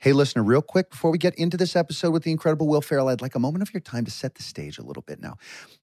Hey, listener, real quick, before we get into this episode with the incredible Will Ferrell, I'd like a moment of your time to set the stage a little bit now.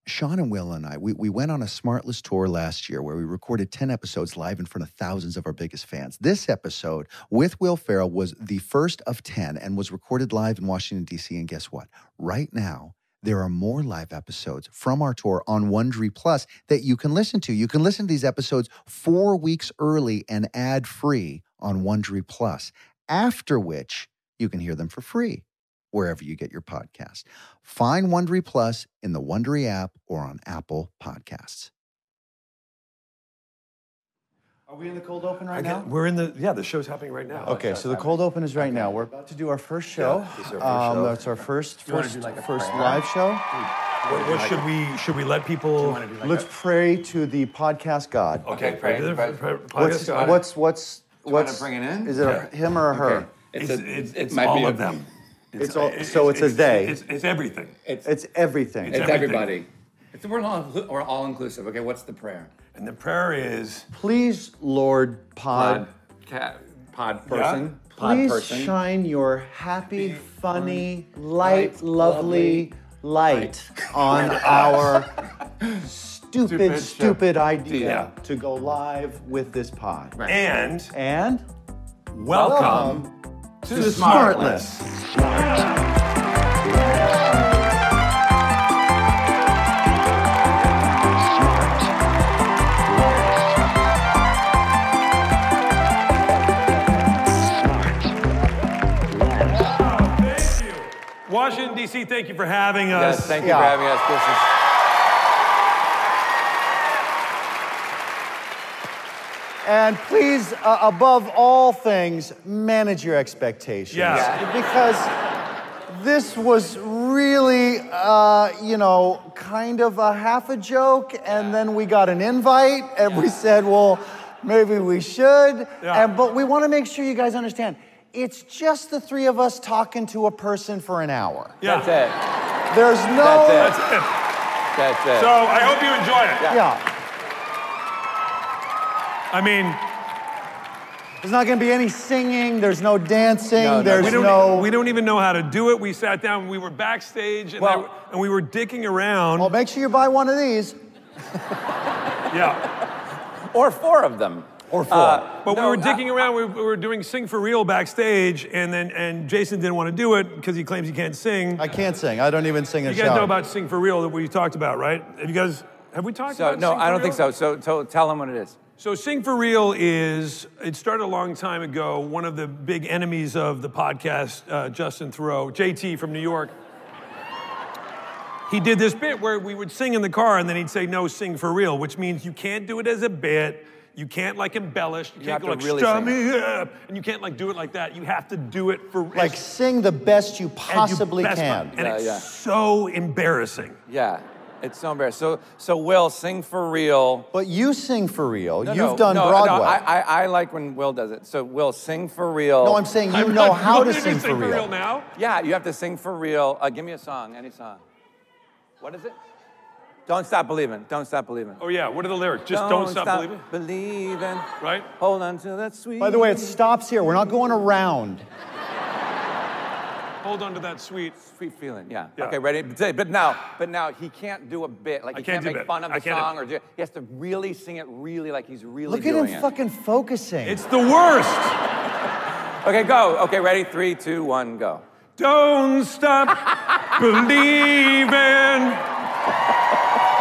Sean and Will and I, we went on a SmartLess tour last year where we recorded 10 episodes live in front of thousands of our biggest fans. This episode with Will Ferrell was the first of 10 and was recorded live in Washington, D.C. And guess what? Right now, there are more live episodes from our tour on Wondery Plus that you can listen to. You can listen to these episodes 4 weeks early and ad-free on Wondery Plus, after which you can hear them for free wherever you get your podcast. Find Wondery Plus in the Wondery app or on Apple Podcasts. Are we in the cold open right now? We're in the show's happening right now. Okay, so the cold open is right now. We're about to do our first show. Yeah, that's our first live show. What should we let people? Let's pray to the podcast God. Okay, pray. Podcast God. What's want to bring it in? Is it a him or a her? It's all of them. It's a they. It's everything. It's everything. It's everybody. We're all inclusive. Okay, what's the prayer? And the prayer is, please, Lord pod person. Please shine your happy, funny, light, lovely light on our stupid idea to go live with this pod. Right. And welcome to SmartLess. Washington, D.C., thank you for having us. Yes, thank you for having us. And please, above all things, manage your expectations. Yeah. Because this was really, kind of a half a joke, and then we got an invite, and we said, well, maybe we should. Yeah. But we want to make sure you guys understand, it's just the three of us talking to a person for an hour. Yeah. That's it. There's no... That's it. So I hope you enjoy it. Yeah. I mean, there's not going to be any singing. There's no dancing. We don't even know how to do it. We sat down. We were backstage, and we were dicking around. Well, make sure you buy one of these. Yeah. Or 4 of them. Or 4. But we were dicking around. We were doing Sing for Real backstage, and Jason didn't want to do it because he claims he can't sing. I can't sing. I don't even sing in a shower. You guys know about Sing for Real that we talked about, right? Have we talked about No, Sing for I don't Real? think so. So tell them what it is. So Sing for Real it started a long time ago. One of the big enemies of the podcast, Justin Theroux, JT from New York, he did this bit where we would sing in the car and then he'd say, no, sing for real, which means you can't do it as a bit. You can't embellish. You can't go really stop me up. And you can't do it like that. You have to do it for real. Sing the best you possibly can. And it's so embarrassing. Yeah. It's so embarrassing. So Will, sing for real. But you sing for real. You've done Broadway. No, I like when Will does it. So Will, sing for real. No, I'm saying you know how to sing for real now? Yeah, you have to sing for real. Give me a song, any song. What is it? Don't Stop Believing. Don't Stop Believing. Oh yeah, what are the lyrics? Just don't stop believing? Believing. Right? Hold on to that sweet. By the way, it stops here. We're not going around. Hold on to that sweet feeling. Yeah. Okay, ready? But now he can't do a bit. He can't make fun of the song, he has to really sing it really like he's really doing it. Look at him fucking focusing. It's the worst. Okay, go. Okay, ready? 3, 2, 1, go. Don't stop believing.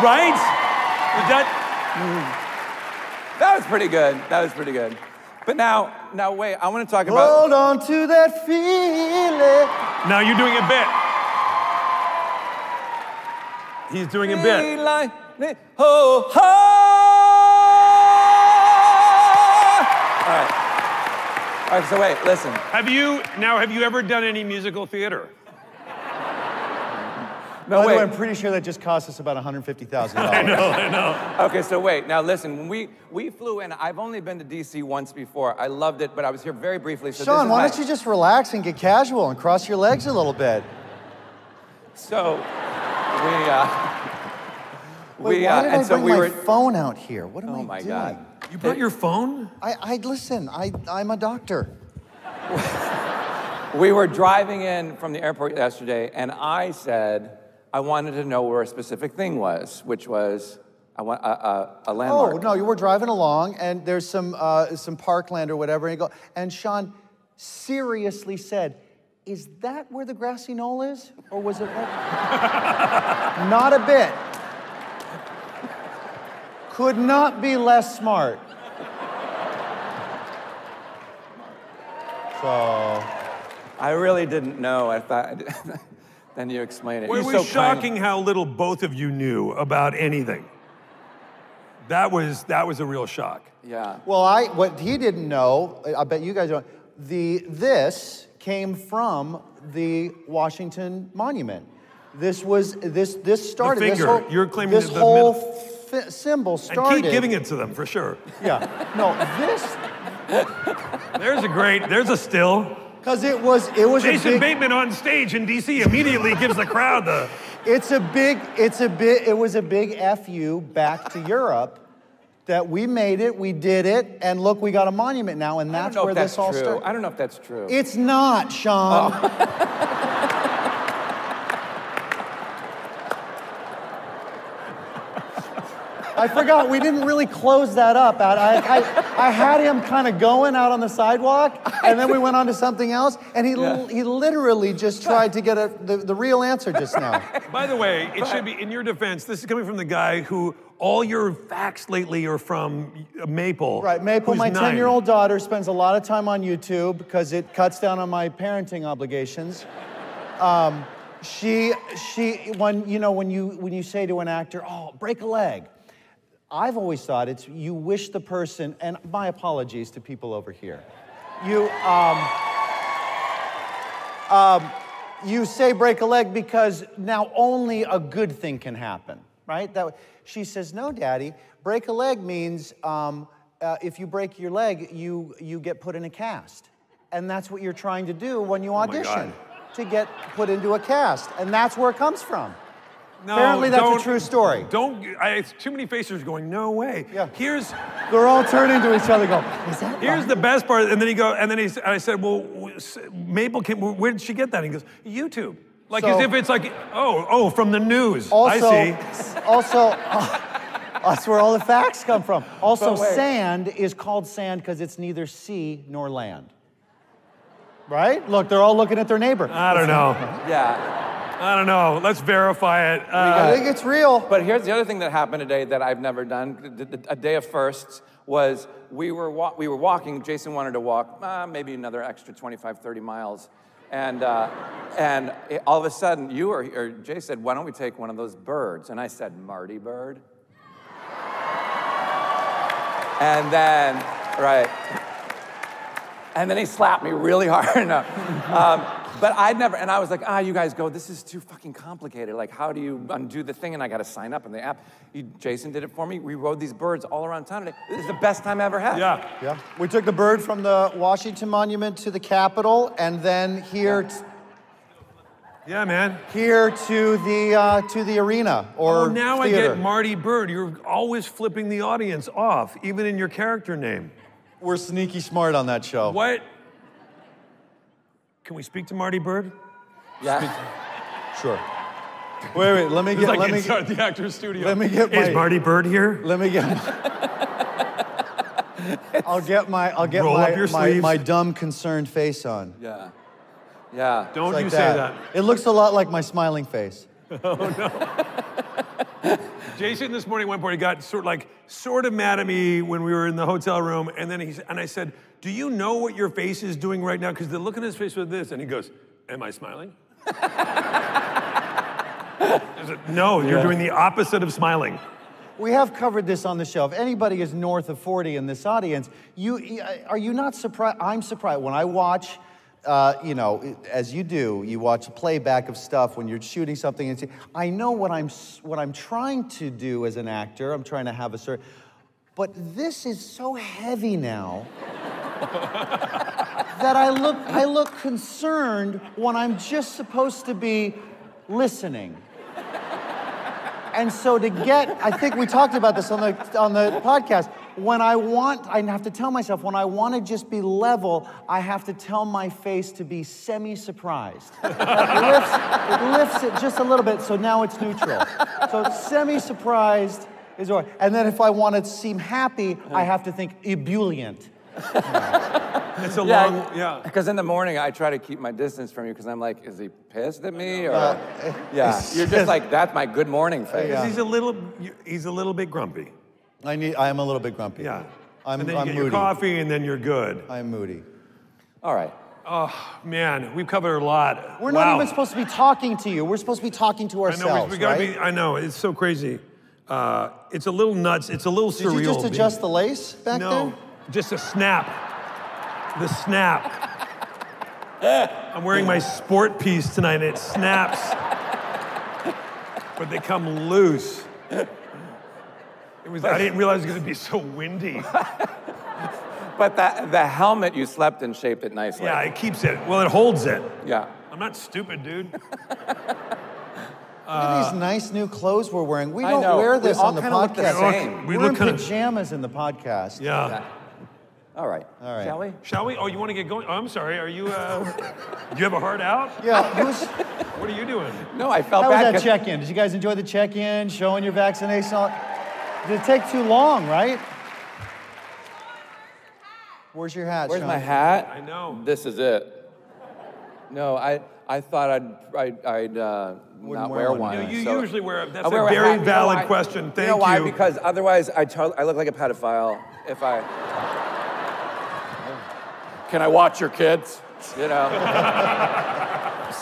Right? That was pretty good. But now wait, I want to talk about... Hold on to that feeling. Now you're doing a bit. He's doing a bit. All right, so wait, listen. Have you ever done any musical theater? No, by the way, I'm pretty sure that just cost us about $150,000. I know. Okay, so wait. Now listen, when we flew in, I've only been to D.C. once before. I loved it, but I was here very briefly. So Sean, why don't you just relax and get casual and cross your legs a little bit? So Wait, why did I bring my phone out here? What am I doing? Oh my God. You brought your phone? Listen, I'm a doctor. We were driving in from the airport yesterday, and I said I wanted to know where a specific thing was, which was a landmark. Oh, no, you were driving along, and there's some parkland or whatever, and Sean seriously said, "Is that where the grassy knoll is? Or was it not a bit. Could not be less smart. So I really didn't know. I thought then you explain it. It was shocking how little both of you knew about anything. That was a real shock. Yeah. Well, what he didn't know, I bet you guys don't. This came from the Washington Monument. This started. The finger. You're claiming this the whole middle. Symbol started. And keep giving it to them for sure. Yeah. No, this. There's a still. Because it was Jason Bateman on stage in D.C. immediately gives the crowd the. It was a big FU back to Europe. That we made it, we did it, and look, we got a monument now, and that's where this all started. I don't know if that's true. It's not, Sean. Oh. I forgot, we didn't really close that up. I had him kind of going out on the sidewalk, and then we went on to something else, and he literally just tried to get the real answer just now. By the way, it should be, in your defense, this is coming from the guy who all your facts lately are from Maple. Right, Maple, my 9. 10-year-old daughter spends a lot of time on YouTube because it cuts down on my parenting obligations. When you say to an actor, "Oh, break a leg," I've always thought it's you wish the person, and my apologies to people over here. You say break a leg because now only a good thing can happen, right? She says, "No, Daddy, break a leg means if you break your leg, you get put in a cast. And that's what you're trying to do when you audition, to get put into a cast. And that's where it comes from." No, apparently that's a true story. Too many faces going, "No way." Yeah. They're all turning to each other and go, "Is that Here's right?" the best part. And then I said, "Well, Maple where did she get that?" And he goes, "YouTube." Like as if it's like, from the news. Also, I see. Also, that's where all the facts come from. Also, sand is called sand because it's neither sea nor land. Right? Look, they're all looking at their neighbor. I don't know. Yeah. I don't know. Let's verify it. I think it's real. But here's the other thing that happened today that I've never done. A day of firsts was we were walking. Jason wanted to walk maybe another extra 25, 30 miles. And all of a sudden, or Jay said, "Why don't we take one of those birds?" And I said, "Marty Bird." And then, and then he slapped me really hard. No. But I'd never, and I was like, you guys go, "This is too fucking complicated. Like, how do you undo the thing?" And I got to sign up in the app. Jason did it for me. We rode these birds all around town today. This is the best time I ever had. Yeah. We took the bird from the Washington Monument to the Capitol, and then here. Yeah, man. Here to the arena or now theater. I get Marty Bird. You're always flipping the audience off, even in your character name. We're sneaky smart on that show. What? Can we speak to Marty Bird? Yeah. Sure. Wait. Let me get. Inside the actor's studio. Let me get. Is Marty Bird here? Let me get. I'll get my dumb concerned face on. Yeah. Yeah. Don't like you say that. It looks a lot like my smiling face. Oh no. Jason this morning, at one point, he got sort of mad at me when we were in the hotel room, and then I said, "Do you know what your face is doing right now?" Because the look on his face was this, and he goes, "Am I smiling?" I said, "No, you're doing the opposite of smiling." We have covered this on the show. If anybody is north of 40 in this audience, are you not surprised? I'm surprised when I watch. As you do, you watch a playback of stuff when you're shooting something. And I know what I'm trying to do as an actor. I'm trying to have a certain, but this is so heavy now that I look concerned when I'm just supposed to be listening. And so I think we talked about this on the podcast. when I have to tell myself, when I want to just be level, I have to tell my face to be semi-surprised. It lifts it just a little bit, so now it's neutral. So semi-surprised is all right. And then if I want to seem happy, I have to think ebullient. It's a long, yeah. Because in the morning, I try to keep my distance from you because I'm like, is he pissed at me? Or yeah, you're just like, that's my good morning face. Yeah. He's a little bit grumpy. I am a little bit grumpy. Yeah. I'm and then you get moody. your coffee, and then you're good. I'm moody. All right. Oh, man, we've covered a lot. We're not even supposed to be talking to you. We're supposed to be talking to ourselves, I know, we gotta right? be, I know, it's so crazy. It's a little nuts. It's a little surreal. Did you just adjust the lace back there? No, just a snap. The snap. I'm wearing my sport piece tonight, and it snaps. But they come loose. I didn't realize it was gonna be so windy. But the helmet, you slept and shaped it nicely. Yeah, it keeps it. Well, it holds it. Yeah. I'm not stupid, dude. Look at these nice new clothes we're wearing. We don't know. wear this We all on the kinda look the podcast. same. We We're look in kind of. pajamas in the podcast. Yeah. All right. All right. Shall we? Shall we? Oh, you want to get going? Oh, I'm sorry. Are you? Do you have a heart out? Yeah. What are you doing? No, I felt How was bad. that 'cause- check-in? Did you guys enjoy the check-in, showing your vaccination? Did it take too long, right? Where's your hat, Where's Sean? my hat? I know. This is it. No, I thought I'd not wear one. No, you so- usually wear. That's I wear a a very hat. You know valid why? question. Thank you. Know why? you. Because otherwise, I look like a pedophile if I. Can I watch your kids? You know.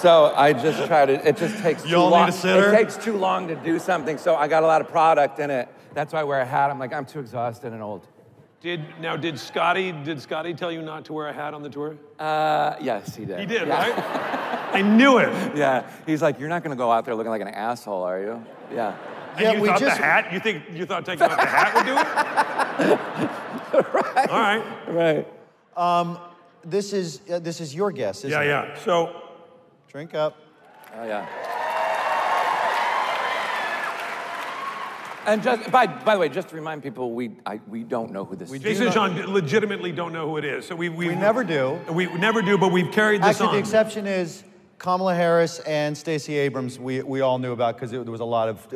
So I just try to. It just takes too all long. need a sitter? It takes too long to do something. So I got a lot of product in it. That's why I wear a hat. I'm like, I'm too exhausted and old. Did Scotty tell you not to wear a hat on the tour? Yes, he did. He did, Yeah. right? I knew it. Yeah. He's like, you're not gonna go out there looking like an asshole, are you? Yeah. And you thought the hat? You thought taking off the hat would do it? Right. All right. Right. This is your guess, isn't it? Yeah. So, Drink up. Oh yeah. And just by the way, just to remind people, we don't know who this is. Jason and Sean legitimately don't know who it is. So we never do. We never do, but we've carried this Actually, on. the exception is Kamala Harris and Stacey Abrams. We all knew about because there was a lot of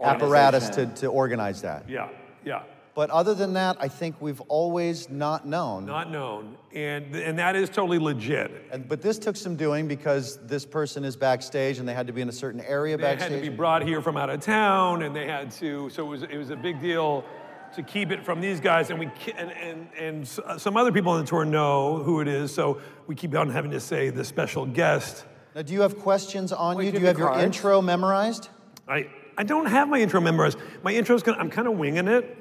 apparatus to organize that. Yeah. But other than that, I think we've always not known. Not known, and that is totally legit. But this took some doing because this person is backstage and they had to be in a certain area backstage. They had to be brought here from out of town, and they had to. So it was a big deal to keep it from these guys, and some other people on the tour know who it is. So we keep on having to say the special guest. Now, do you have questions on you? Do give you have me your cards. intro memorized? I don't have my intro memorized. My intro's I'm kind of winging it.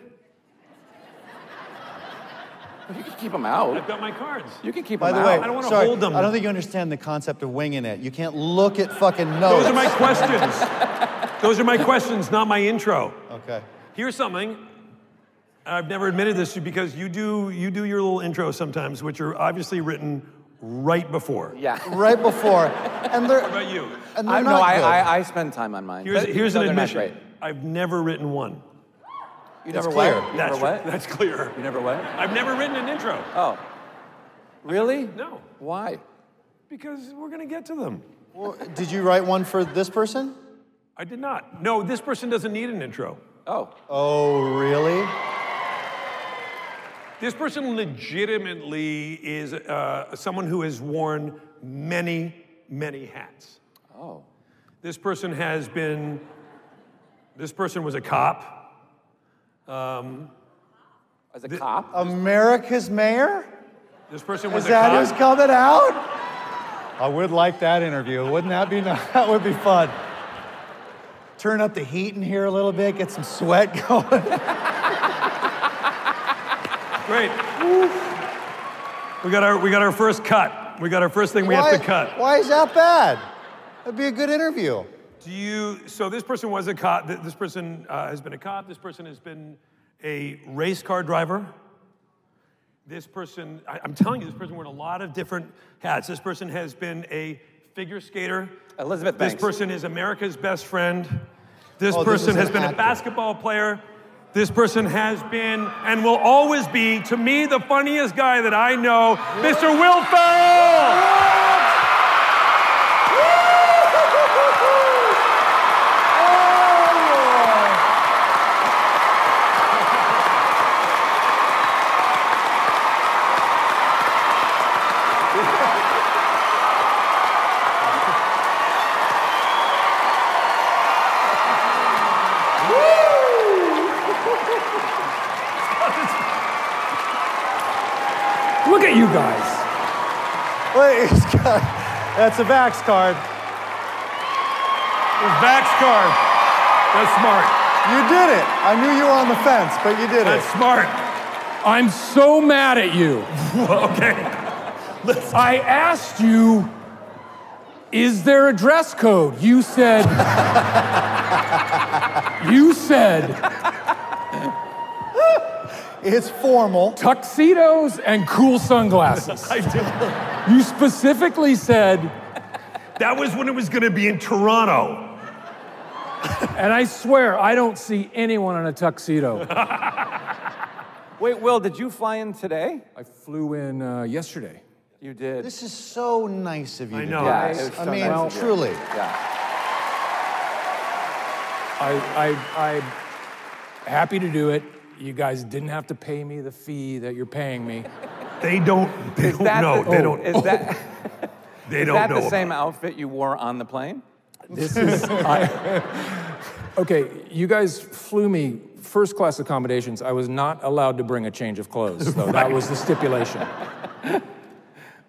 You can keep them out. I've got my cards. You can keep By them the way, out. I don't wanna sorry, hold them. I don't think you understand the concept of winging it. You can't look at fucking notes. Those are my questions. Those are my questions, not my intro. Okay. Here's something. I've never admitted this to you because you do your little intros sometimes, which are obviously written right before. Yeah. Right before, and they're What about you? and they're not good. I spend time on mine. Here's an No, they're not admission. great. I've never written one. You That's never clear. what? You never what? That's clear. You never what? I've never written an intro. Oh. Really? No, Why? because we're gonna get to them. Well, did you write one for this person? I did not. No, this person doesn't need an intro. Oh. Oh, really? This person legitimately is someone who has worn many, many hats. Oh. This person was a cop. As a cop? America's mayor? This person was Is a that cop. who's coming out? I would like that interview. Wouldn't that be nice? That would be fun. Turn up the heat in here a little bit, get some sweat going. Great. We got our first cut. We got our first thing we have to cut. Why is that bad? That'd be a good interview. So this person was a cop. This person has been a cop. This person has been a race car driver. This person, I'm telling you, this person wearing a lot of different hats. This person has been a figure skater. Elizabeth This Banks. person is America's best friend. This Oh, this person is has an been a actor. basketball player. This person has been and will always be, to me, the funniest guy that I know, Mr. Will Ferrell! Look at you guys. Wait, that's a Vax card. Vax card. That's smart. You did it. I knew you were on the fence, but you did That's it. smart. I'm so mad at you. Okay. I asked you, is there a dress code? You said, It's formal. tuxedos and cool sunglasses. I did. You specifically said, That was when it was going to be in Toronto. and I swear, I don't see anyone in a tuxedo. Wait, Will, did you fly in today? I flew in yesterday. You did. This is so nice of you I to know. do Yeah, this. it was I so mean, nice of you. truly. Yeah. I'm happy to do it. You guys didn't have to pay me the fee that you're paying me. They don't know. They don't. Is that, They is don't that know. the same outfit you wore on the plane? This is, okay, you guys flew me first class accommodations. I was not allowed to bring a change of clothes, though. That was the stipulation.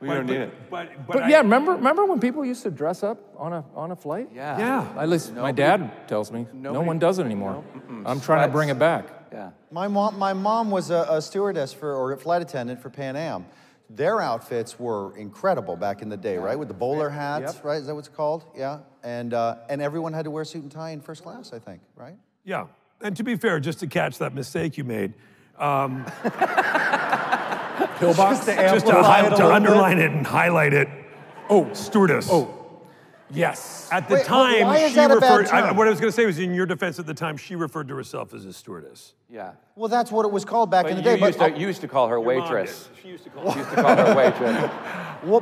We don't need it. But yeah, remember when people used to dress up on a flight? Yeah. Yeah. At least my dad tells me no one does it anymore. I'm trying to bring it back. Yeah. My mom was a stewardess or a flight attendant for Pan Am. Their outfits were incredible back in the day, right? With the bowler hats, Yep. right? Is that what it's called? Yeah. And everyone had to wear a suit and tie in first class, I think, right? Yeah. And to be fair, just to catch that mistake you made, Pillbox? just to underline it and highlight it. Oh, Stewardess. oh, yes. At the Wait, time, why is she that a bad referred. term? What I was going to say was, in your defense at the time, she referred to herself as a stewardess. Yeah. Well, that's what it was called back in the But day. you used to call her Your mom waitress. did. She used to call You used to call her waitress.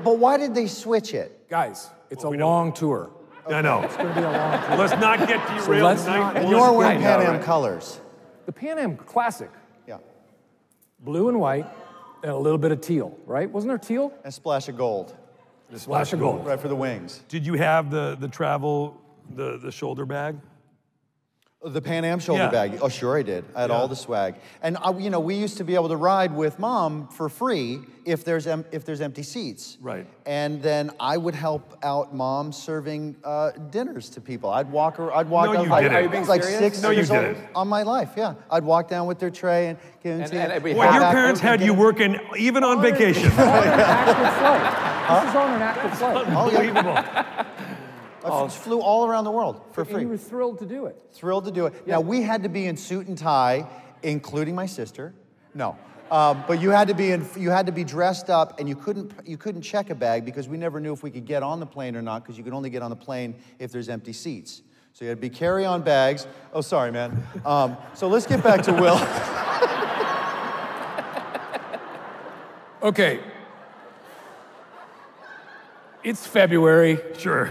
but why did they switch it? Guys, it's we a don't- long tour. I know. It's going to be a long tour. Let's not get derailed let's tonight. not- And Well, you let's- are wearing I know, Pan Am right? colors. The Pan Am Classic, Yeah. blue and white, and a little bit of teal, right? Wasn't there teal? And a splash of gold. The splash of gold. Right for the wings. Did you have the travel, the shoulder bag? The Pan Am shoulder Yeah. bag. Oh, sure I did. I had all the swag. And we used to be able to ride with Mom for free if there's empty seats. Right. And then I would help out Mom serving dinners to people. I'd walk. No, I you was didn't. like serious? 6 No, you years old didn't. on my life. Yeah, I'd walk down with their tray and give them to you. And it'd be Well, half- your back- parents had you working even on vacation. On an active flight. This is on an active flight. Unbelievable. I flew all around the world for And free. you were thrilled to do it. Thrilled to do it. Now, we had to be in suit and tie, including my sister. No. But you had to be dressed up, and you couldn't check a bag because we never knew if we could get on the plane or not, because you could only get on the plane if there's empty seats. So you had to be carry-on bags. Oh, sorry, man. So let's get back to Will. Okay. It's February. Sure.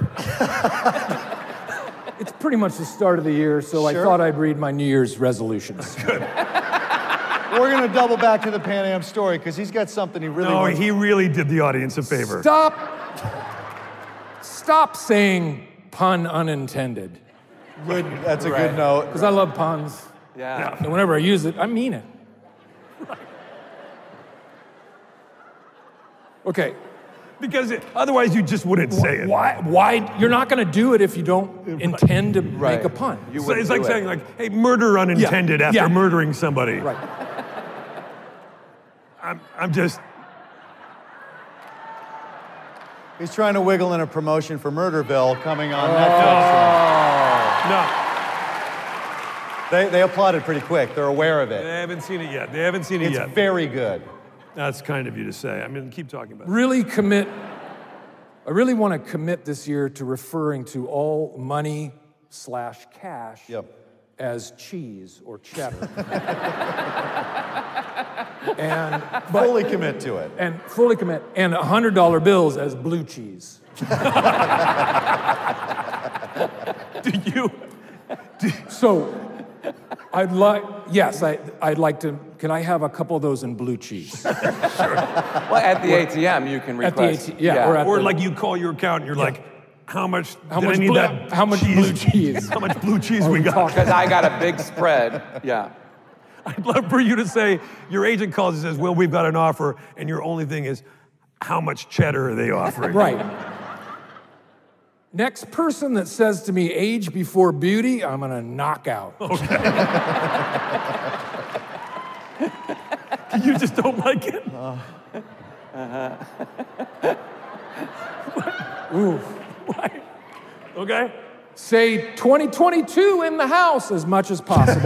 It's pretty much the start of the year, so I Sure. thought I'd read my New Year's resolutions. We're going to double back to the Pan Am story because he's got something he really No, wants. he really did the audience a favor. Stop saying pun unintended. Good. That's a good note. Because I love puns. Yeah. And whenever I use it, I mean it. Okay. Because otherwise you just wouldn't say it. Why? You're not going to do it if you don't intend to Right. make a pun. You So wouldn't it's like do it. saying, like, hey, murder unintended after Yeah. murdering somebody. Right. I'm just, He's trying to wiggle in a promotion for Murderville coming on Netflix. no, They applauded pretty quick. They're aware of they it. haven't seen it yet. They haven't seen it It's yet. very good. That's kind of you to say. I mean, keep talking about it. I really want to commit this year to referring to all money/cash Yep. as cheese or cheddar. Fully commit to it. And fully commit. And $100 bills as blue cheese. So, I'd like to, can I have a couple of those in blue cheese? Sure. Well, at the ATM, you can request. At the ATM, Or like you call your accountant, you're like, how much much blue cheese? How much blue cheese we got? Because I got a big spread, yeah. I'd love for you to say, your agent calls and says, well, we've got an offer, and your only thing is, how much cheddar are they offering? Right. Next person that says to me, age before beauty, I'm gonna knock out. Okay. You just don't like it? Ooh. Why? Okay. Say 2022 in the house as much as possible.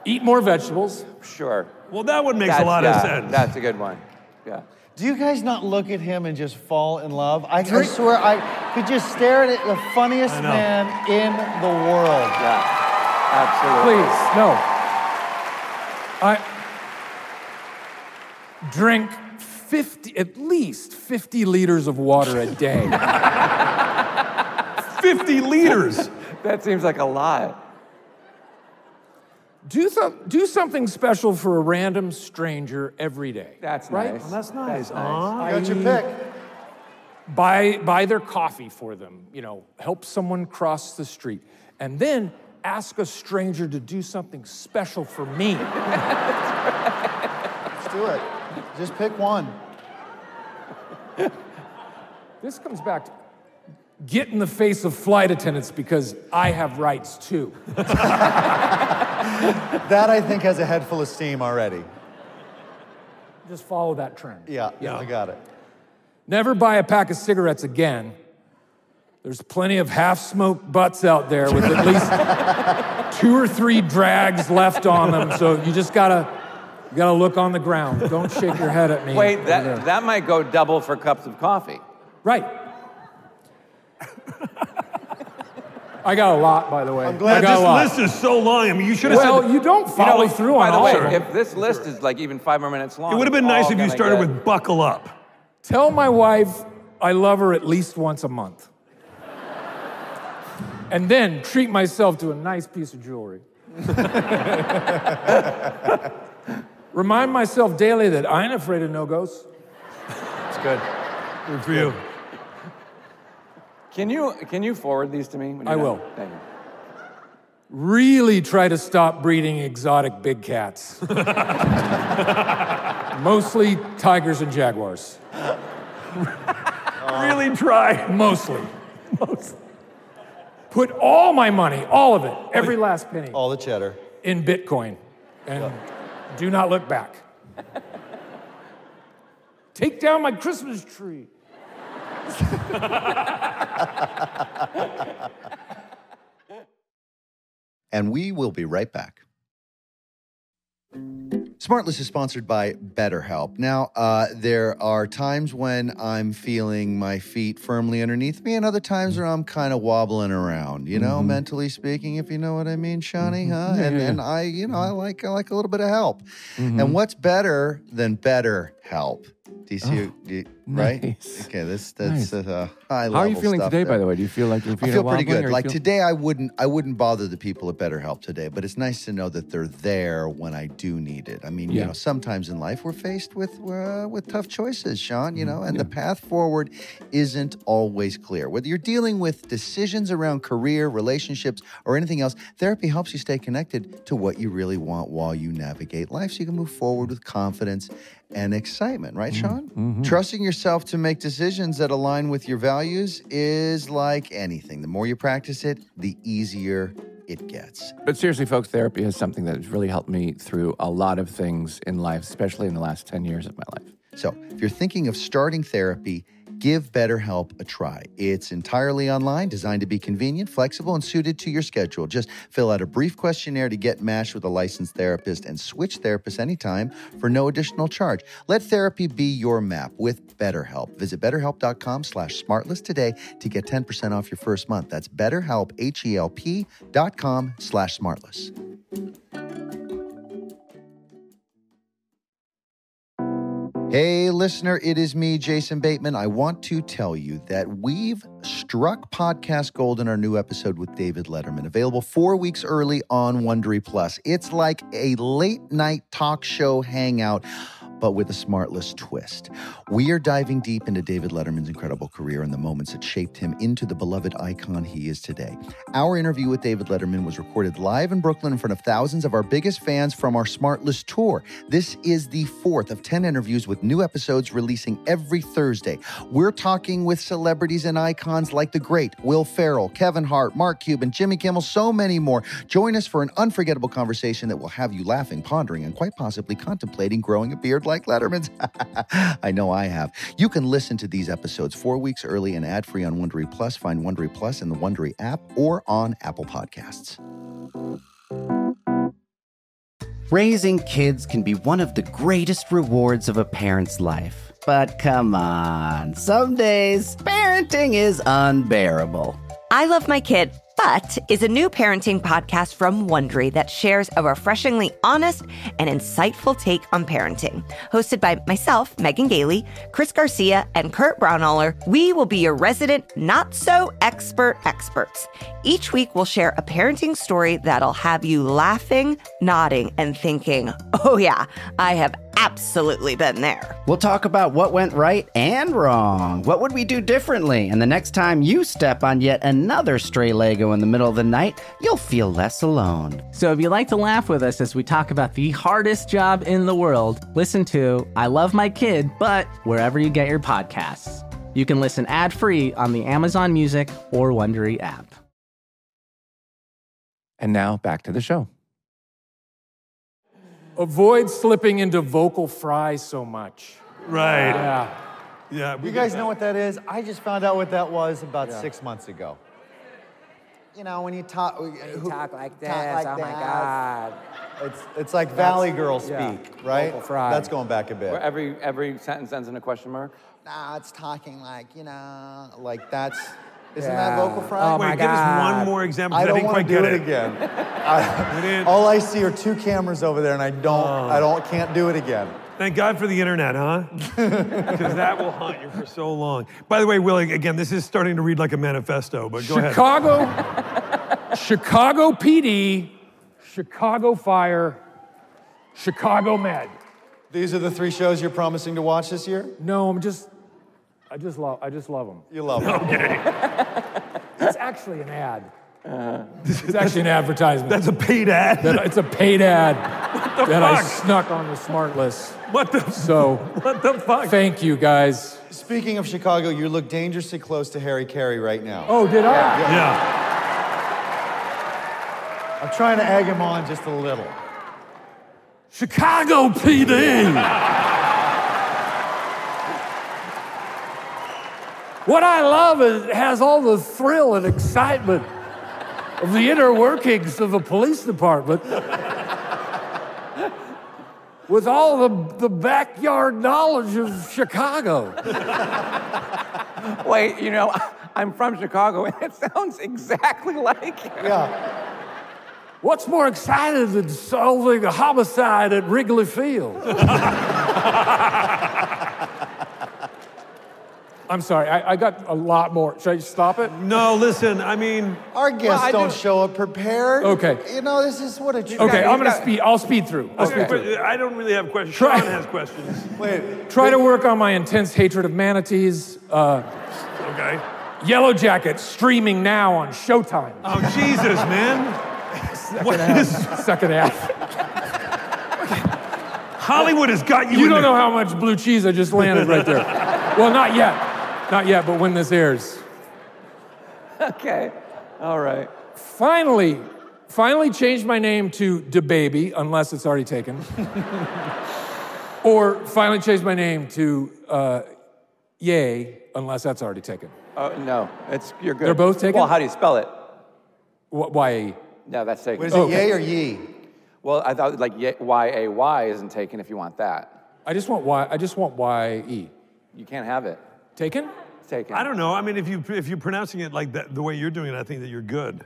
Eat more vegetables. Sure. Well, that one makes a lot of sense. That's a good one. Yeah. Do you guys not look at him and just fall in love? I swear I could just stare at the funniest man in the world. Yeah, absolutely. Please, no. I drink at least 50 liters of water a day. 50 liters? That seems like a lot. Do something special for a random stranger every day. That's right? nice. Well, that's nice. Got your pick. Buy their coffee for them, help someone cross the street, and then ask a stranger to do something special for me. Let's do it. Just pick one. This comes back to get in the face of flight attendants because I have rights too. That, I think, has a head full of steam already. Just follow that trend. Yeah, I got it. Never buy a pack of cigarettes again. There's plenty of half-smoked butts out there with at least 2 or 3 drags left on them, so you just gotta look on the ground. Don't shake your head at me. Wait, that might go double for cups of coffee. Right. I got a lot, by the way. I'm glad this list is so long. I mean, you should have Well, said... you don't follow through on all By of the way, them. if this list is like even 5 more minutes long, It would have been nice if you started with buckle up. Tell my wife I love her at least once a month. And then treat myself to a nice piece of jewelry. Remind myself daily that I ain't afraid of no ghosts. It's good. Good for you. Can you forward these to me? I will. Thank you. Really try to stop breeding exotic big cats. Mostly tigers and jaguars. Really try. Mostly. Put all my money, all of it, every last penny, All the cheddar. in Bitcoin. And do not look back. Take down my Christmas tree. And we will be right back. SmartLess is sponsored by BetterHelp. Now, there are times when I'm feeling my feet firmly underneath me and other times where I'm kind of wobbling around, mentally speaking, if you know what I mean, Shawnee, huh? And I like a little bit of help. And what's better than BetterHelp? Do you see right? Nice. Okay, that's Nice. high level How are you feeling stuff today, there. by the way? Do you feel like your feet I feel are pretty wobbling, good. or Like you feel... today, I wouldn't bother the people at BetterHelp today, but it's nice to know that they're there when I do need it. I mean, sometimes in life we're faced with tough choices, Sean. And the path forward isn't always clear. Whether you're dealing with decisions around career, relationships, or anything else, therapy helps you stay connected to what you really want while you navigate life, so you can move forward with confidence and excitement, right, Sean? Trusting yourself to make decisions that align with your values is like anything. The more you practice it, the easier it gets. But seriously, folks, therapy is something that has really helped me through a lot of things in life, especially in the last 10 years of my life. So if you're thinking of starting therapy, Give BetterHelp a try. It's entirely online, designed to be convenient, flexible, and suited to your schedule. Just fill out a brief questionnaire to get matched with a licensed therapist and switch therapists anytime for no additional charge. Let therapy be your map with BetterHelp. Visit BetterHelp.com/SmartLess today to get 10% off your first month. That's BetterHelp, HELP.com/SmartLess. Hey, listener, it is me, Jason Bateman. I want to tell you that we've struck podcast gold in our new episode with David Letterman, available 4 weeks early on Wondery Plus. It's like a late-night talk show hangout, but with a SmartLess twist. We are diving deep into David Letterman's incredible career and the moments that shaped him into the beloved icon he is today. Our interview with David Letterman was recorded live in Brooklyn in front of thousands of our biggest fans from our SmartLess tour. This is the 4th of 10 interviews with new episodes releasing every Thursday. We're talking with celebrities and icons like the great Will Ferrell, Kevin Hart, Mark Cuban, Jimmy Kimmel, so many more. Join us for an unforgettable conversation that will have you laughing, pondering, and quite possibly contemplating growing a beard like Letterman's. I know I have. You can listen to these episodes 4 weeks early and ad-free on Wondery Plus. Find Wondery Plus in the Wondery app or on Apple Podcasts. Raising kids can be one of the greatest rewards of a parent's life. But come on, some days parenting is unbearable. I Love My Kid, But is a new parenting podcast from Wondery that shares a refreshingly honest and insightful take on parenting. Hosted by myself, Megan Gailey, Chris Garcia, and Kurt Braunohler, we will be your resident not-so-expert experts. Each week, we'll share a parenting story that'll have you laughing, nodding, and thinking, oh yeah, I have absolutely been there. We'll talk about what went right and wrong. What would we do differently? And the next time you step on yet another stray Lego in the middle of the night, you'll feel less alone. So if you like to laugh with us as we talk about the hardest job in the world, listen to I Love My Kid, But wherever you get your podcasts. You can listen ad-free on the Amazon Music or Wondery app. And now back to the show. Avoid slipping into vocal fry so much. Right. Yeah. Yeah. You guys know what that is? I just found out what that was about 6 months ago. You know, when you talk... Talk like this, like oh my that. God. It's like Valley Girl speak, yeah. right? Vocal fry. That's going back a bit. Where every sentence ends in a question mark? Nah, it's talking like, you know, like that's... Isn't that vocal fry? Oh my Wait, give us God. one more example. I don't didn't want to quite do get it again. We All I see are two cameras over there, and I can't do it again. Thank God for the internet, huh? Because that will haunt you for so long. By the way, Willie, again, this is starting to read like a manifesto, but go ahead. Chicago PD, Chicago Fire, Chicago Med. These are the 3 shows you're promising to watch this year? No, I just love them. You love them. Okay. It's actually an ad. It's actually an advertisement. That's a paid ad? It's a paid ad that I fuck? snuck on the SmartLess. What the fuck? Thank you, guys. Speaking of Chicago, you look dangerously close to Harry Carey right now. Oh, did I? Yeah. I'm trying to egg him on just a little. Chicago PD! What I love is it has all the thrill and excitement of the inner workings of a police department with all the backyard knowledge of Chicago. Wait, you know, I'm from Chicago, and it sounds exactly like you. Yeah. What's more exciting than solving a homicide at Wrigley Field? I'm sorry, I got a lot more. Should I stop it? No, listen, I mean... Our guests don't show up prepared. Okay. You know, this is what a... Okay, I'll speed through. I don't really have questions. Sean has questions. Wait. Try to work on my intense hatred of manatees. Okay. Yellow Jacket streaming now on Showtime. Oh, Jesus, man. Second half. Hollywood has got you You in don't there. know how much blue cheese I just landed right there. Well, not yet. Not yet, but when this airs. Okay, all right. Finally changed my name to DaBaby, unless it's already taken. Or finally changed my name to yay, unless that's already taken. No, you're good. They're both taken? Well, how do you spell it? Y-A-E. No, that's taken. What is it, yay or ye? Well, I thought like Y-A-Y isn't taken if you want that. I just want Y-E. You can't have it. Taken? It's taken. I don't know. I mean, if you're pronouncing it like that, the way you're doing it, I think that you're good.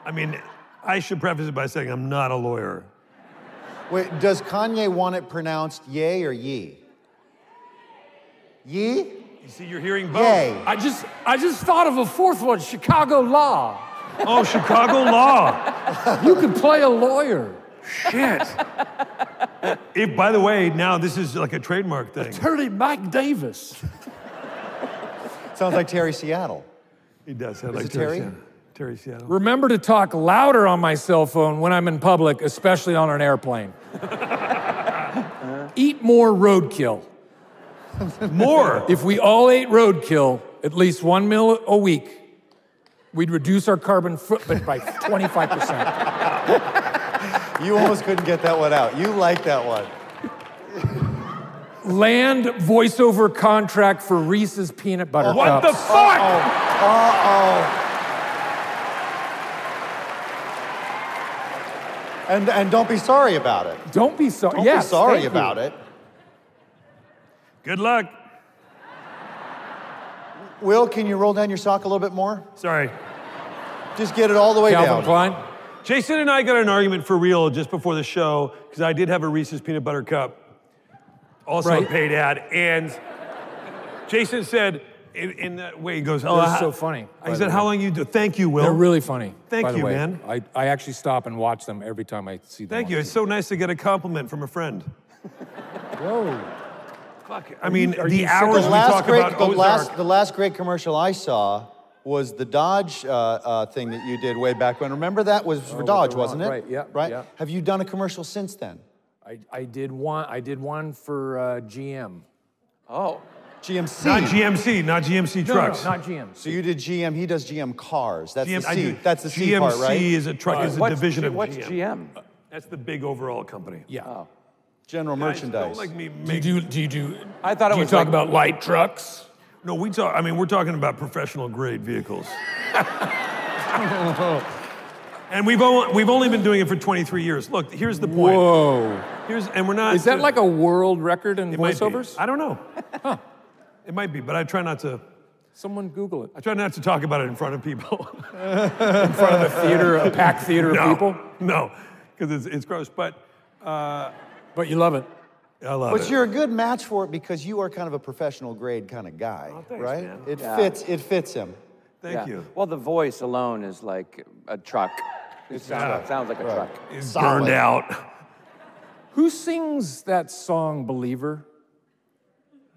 I mean, I should preface it by saying I'm not a lawyer. Wait, does Kanye want it pronounced yay or ye? Ye? You see, you're hearing both. Yay. I just thought of a fourth one, Chicago law. Oh, Chicago law. You could play a lawyer. Shit. If, by the way, now this is like a trademark thing. Attorney Mike Davis. Sounds like Terry Seattle. He does sound like it Terry? Terry Seattle. Remember to talk louder on my cell phone when I'm in public, especially on an airplane. Eat more roadkill. More. If we all ate roadkill, at least 1 meal a week, we'd reduce our carbon footprint by 25%. You almost couldn't get that one out. You like that one. Land voiceover contract for Reese's peanut butter What cups. the fuck? And don't be sorry about it. Don't be sorry. Don't Yes, be sorry thank about you. it. Good luck. Will, can you roll down your sock a little bit more? Sorry. Just get it all the way Calvin down. Klein. Jason and I got an argument for real just before the show because I did have a Reese's peanut butter cup, also a Right. paid ad, and Jason said in that way, he goes, "Oh, They're so funny, by I the said, way. "How long you do?" Thank you, Will. They're really funny. Thank by the you, way. man. I actually stop and watch them every time I see them. Thank you. It's so nice to get a compliment from a friend. Whoa. Fuck. I mean, are the you hours The we talk about last, Ozark. the last great commercial I saw was the Dodge thing that you did way back when. Remember that was for Dodge, wasn't it? right, yeah, Right. yeah. Have you done a commercial since then? I did one for GM. Oh. GMC. Not GMC, not GMC trucks. No, not GM. So you did GM. He does GM cars. That's GM, the C. That's the C part, GMC right? is a truck, is a division of What's GM. GM? That's the big overall company. Yeah. Oh. General Guys, merchandise. Don't like me Do make, you do? I thought it do you was talk like- about light trucks? No, we're talking about professional grade vehicles. And we've only been doing it for 23 years. Look, here's the point. Whoa. And we're not. Is that like a world record in It might be. voiceovers? I don't know. It might be, but I try not to. Someone Google it. I try not to talk about it in front of people. In front of a theater, a packed theater of people? No, because it's gross. But But you love it. I love But it. you're a good match for it because you are kind of a professional grade kind of guy, thanks, right? man. It Yeah. fits. It fits him. Thank you. Well, the voice alone is like a truck. It sounds like a truck. It's Solid. burned out. Who sings that song, Believer?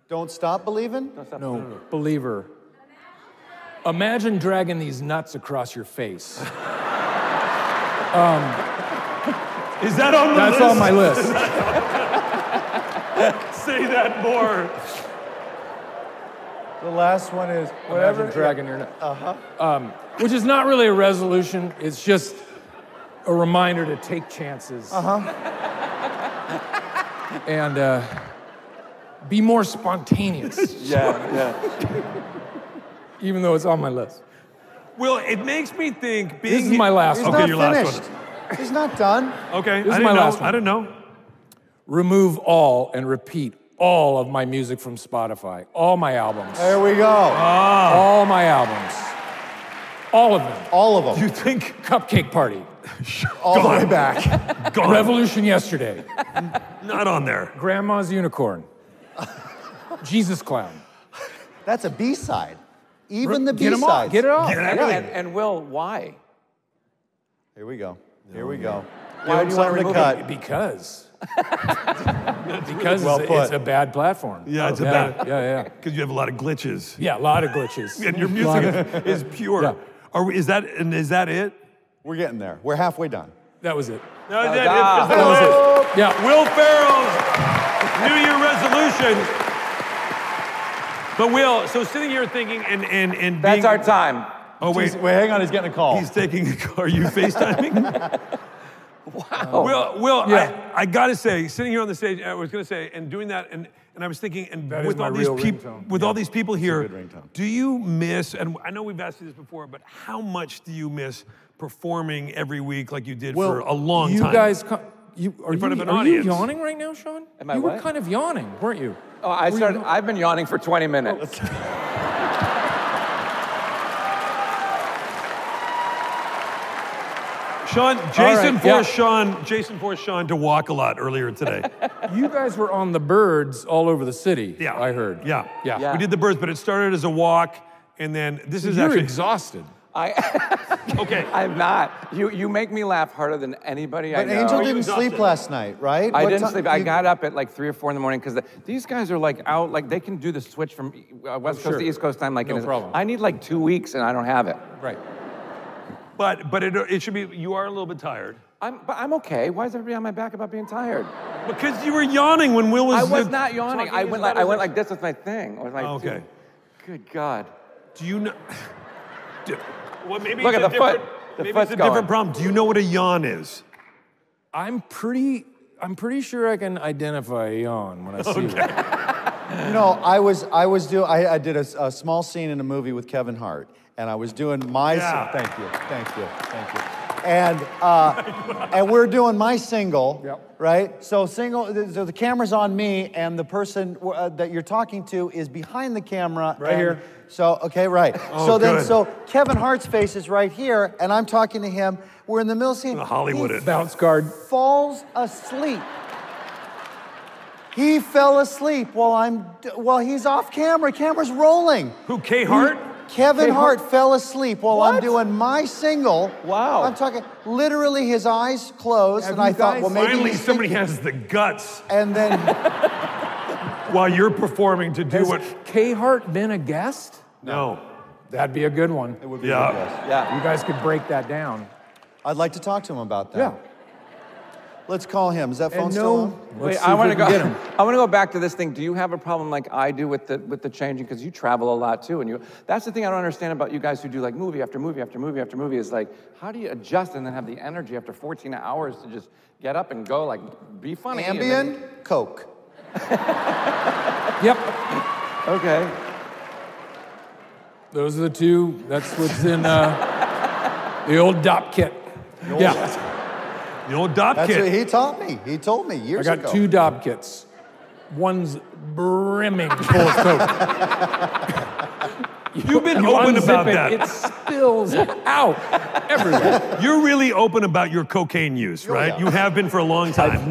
Don't stop believing. No, Believer. Imagine dragging these nuts across your face. Is that on the That's list? on my list. Say that more. The last one is Imagine dragging your nut. Which is not really a resolution. It's just a reminder to take chances. And be more spontaneous, Yeah. even though it's on my list. Well, it makes me think being. This is my last He's one. Okay, not your last finished. He's not done. Okay, This I is didn't my know. last one. I didn't know. Remove all and repeat all of my music from Spotify. All my albums. There we go. All my albums. All of them. All of them. You think Cupcake Party. All the way back. gone? Revolution Yesterday. Not on there. Grandma's Unicorn. Jesus Clown. That's a B-side. Even the Get 'em off. B-sides. Get it off. Get Yeah, everything. and Will, why? Here we go. Here we go. Why do you want to remove cut? Because Well it's put. a bad platform. Yeah, it's a yeah, bad. Yeah. Because you have a lot of glitches. Yeah, a lot of glitches. And your music is pure. Yeah. Is that it? We're getting there. We're halfway done. That was it. No, is Ah. that That was it. Yeah. Will Ferrell's New Year resolution. But Will, so sitting here thinking and That's being, our time. Oh wait, Wait, hang on. He's getting a call. he's taking. Are you FaceTiming? Wow. Will, Yeah. I gotta say, sitting here on the stage, I was gonna say, and doing that, and I was thinking, and That is with my all these real people, ringtone. with all these people here, good ringtone. do you miss? And I know we've asked you this before, but how much do you miss performing every week like you did for a long you time? Guys, are in front of an you audience. yawning right now, Sean? Am I you were what? kind of yawning, weren't you? Oh, I've been yawning for 20 minutes. Sean, Jason right, forced Sean to walk a lot earlier today. You guys were on the birds all over the city. Yeah, I heard. Yeah. We did the birds, but it started as a walk, and then this is You're actually exhausted. okay. I'm not. You make me laugh harder than anybody I But know. Angel you didn't sleep exhausted? last night, right? I What didn't ti- sleep. I you- got up at like 3 or 4 in the morning because these guys are like out, like they can do the switch from West Coast to East Coast time. Like No problem. I need like 2 weeks and I don't have it. Right. But it should be. You are a little bit tired But I'm okay. Why is everybody on my back about being tired? because you were yawning when Will was. I was not yawning. talking I about went his- like this with my thing. I was like, Okay. Good God. Do you know? Well, maybe Look it's at a the foot. different. The Maybe foot's it's a different going. problem. Do you know what a yawn is? I'm pretty sure I can identify a yawn when I see one. You know, I did a small scene in a movie with Kevin Hart, and I was doing my Yeah. Thank you. And we're doing my single, Yep. right? So the camera's on me, and the person that you're talking to is behind the camera. Right and here. So, okay, right. Oh, good. So Kevin Hart's face is right here, and I'm talking to him. We're in the middle of the scene. Hollywood He it. Bounce guard. falls asleep. He fell asleep while he's off camera. Camera's rolling. Who? K. Hart? Kevin Hart fell asleep while I'm What? doing my single. Wow. I'm talking literally his eyes closed, Have and I you thought, guys- well, maybe Finally, he's somebody thinking- has the guts And then while you're performing to do Has what. K. Hart been a guest? No. That'd be a good one. it would be Yeah. a good guess. Yeah. You guys could break that down. I'd like to talk to him about that. Yeah. Let's call him. Is that phone And still on? Wait, let's see I if want we to can go. get him. I want to go back to this thing. Do you have a problem like I do with the changing? Because you travel a lot too, and that's the thing I don't understand about you guys who do like movie after movie after movie after movie. Is like, how do you adjust and then have the energy after 14 hours to just get up and go, like, be funny? and Ambien, then- Coke. Yep. Okay. Those are the two. That's what's in the old DOP kit. Yeah. The old DOP That's what kit. he taught me. He told me I years got ago. 2 DOP kits. One's brimming full of Coke. You've been You open unzip about it, that. It spills out everywhere. You're really open about your cocaine use, right? yeah. You have been for a long time. I've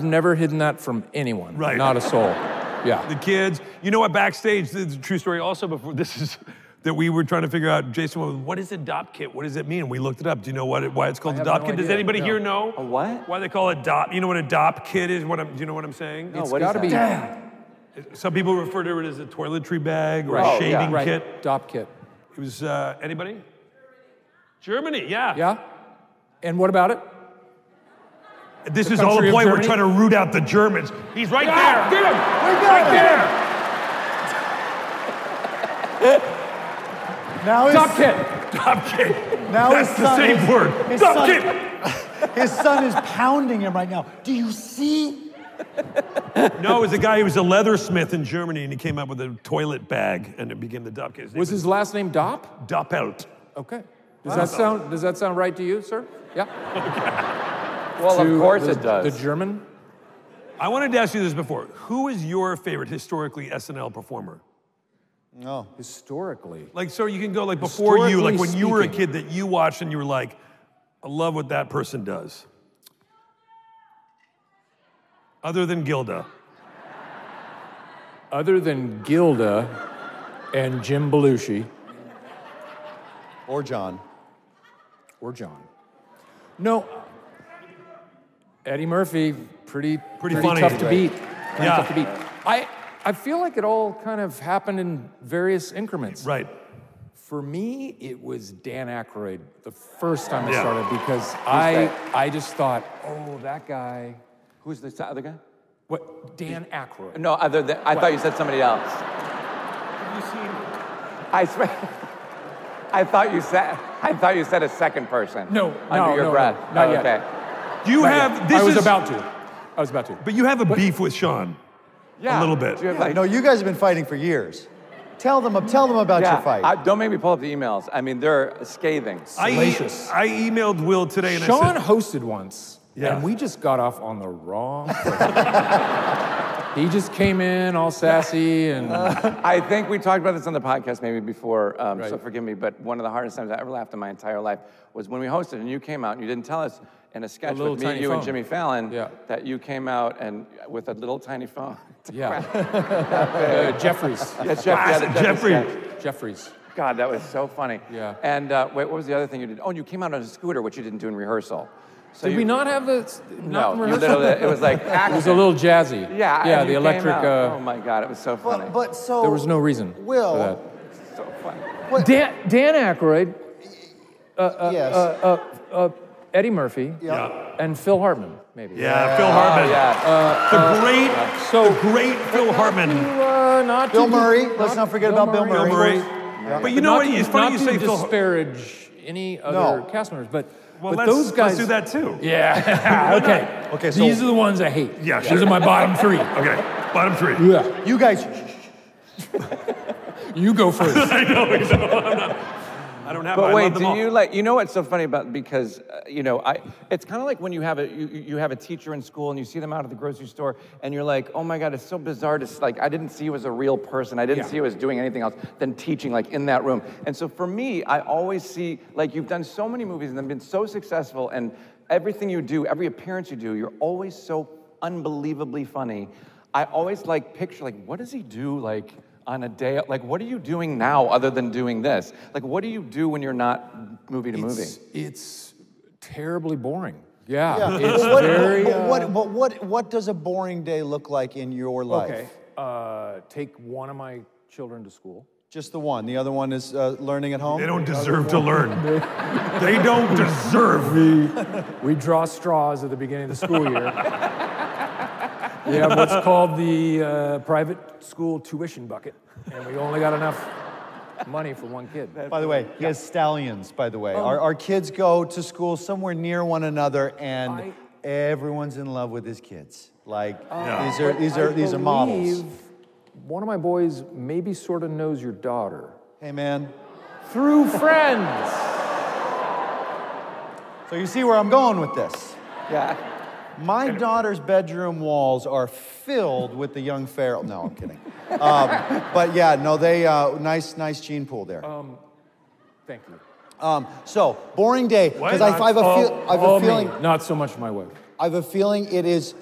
never hidden that from anyone. Right. Not a soul. Yeah. The kids. You know what? Backstage, the true story also before this is that we were trying to figure out, Jason, what is a DOP kit? What does it mean? We looked it up. Do you know why it's called I the have DOP no kit? Does idea. anybody No. here know? A what? Why they call it DOP? You know what a DOP kit is? Do you know what I'm saying? No, It's what is gotta that? be Some people refer to it as a toiletry bag or Right. a Oh, shaving right. kit. DOP kit. It was, anybody? Germany, yeah. Yeah. And what about it? This The is all country a of ploy. We're Germany? trying to root out the Germans. He's right Ah, there. get him! Right there. Now his, DOP kit. DOP kit. Now That's his the son same is- word. his DOP son- kit. his son is pounding him right now. Do you see? No, it was a guy who was a leathersmith in Germany, and he came up with a toilet bag, and it became the DOP kit. Was his last name DOP? Doppelt? Okay. Does that sound right to you, sir? Yeah. Well, To of course the, it does. The German? I wanted to ask you this before. Who is your favorite historically SNL performer? No. Historically. Like, so you can go like before you, like when Historically you were a speaking. kid that you watched and you were like, I love what that person does. Other than Gilda. Other than Gilda and Jim Belushi Or John. or John. No. Eddie Murphy, pretty funny. tough to beat. Pretty Yeah. tough to beat. I feel like it all kind of happened in various increments. Right. For me, it was Dan Aykroyd the first time I Yeah. started because that? I just thought, oh, that guy. Who's the other guy? What? Dan Aykroyd. No, other than I thought you said somebody else. I swear. I thought you said a second person. No, under no, your no, breath. no, not Oh, yet. okay. Do you have, this I was is, about to. But you have a beef with Sean. Yeah. A little bit. No, you guys have been fighting for years. Tell them about your fight. Don't make me pull up the emails. I mean, they're scathing. I emailed Will today and Sean I said, hosted once, and we just got off on the wrong foot. He just came in all sassy and... I think we talked about this on the podcast maybe before, so forgive me, but one of the hardest times I ever laughed in my entire life was when we hosted and you came out and you didn't tell us in a sketch with me, you, and Jimmy Fallon that you came out and with a little tiny phone. Jeffries. Jeffries. God, that was so funny. Yeah. And wait, what was the other thing you did? Oh, you came out on a scooter, which you didn't do in rehearsal. So Did we not have the... No, you literally, it was like action. It was a little jazzy. Yeah, the electric... oh my God, it was so funny. But so... There was no reason Will... for that. So funny. Dan Aykroyd, yes. Eddie Murphy, and Phil Hartman, maybe. Yeah, Phil Hartman. The great Phil Hartman. Bill Murray. Let's not forget about Bill Murray. Yeah. But you know what? It's funny you say Phil. Not to disparage any other cast members, but those guys. Let's do that too. Yeah. Okay. So these are the ones I hate. Yeah. These are my bottom three. Okay. Bottom three. Yeah. You guys. You go first. I know. I don't have. But wait, do you like? You know what's so funny about because it's kind of like when you have a teacher in school and you see them out at the grocery store and you're like, oh my God, it's so bizarre to I didn't see you as a real person. I didn't see you as doing anything else than teaching like in that room. And so for me, I always see like you've done so many movies and they've been so successful and everything you do, every appearance you do, you're always so unbelievably funny. I always picture what does he do on a day, what are you doing now other than doing this? What do you do when you're not movie to movie? It's terribly boring. Yeah. It's very... What does a boring day look like in your life? Okay. Take one of my children to school. Just the one. The other one is learning at home? They don't deserve to learn. They don't deserve. We draw straws at the beginning of the school year. We have what's called the private school tuition bucket, and we only got enough money for one kid. By the way, he has stallions, by the way. Our kids go to school somewhere near one another, and everyone's in love with his kids. These are models. One of my boys maybe sort of knows your daughter. Hey, man. Through friends. So you see where I'm going with this? Yeah. My daughter's bedroom walls are filled with the young Ferrell. No, I'm kidding. But yeah, no, they nice gene pool there. Thank you. So boring day because I have a feeling. Not so much my wife. I have a feeling it is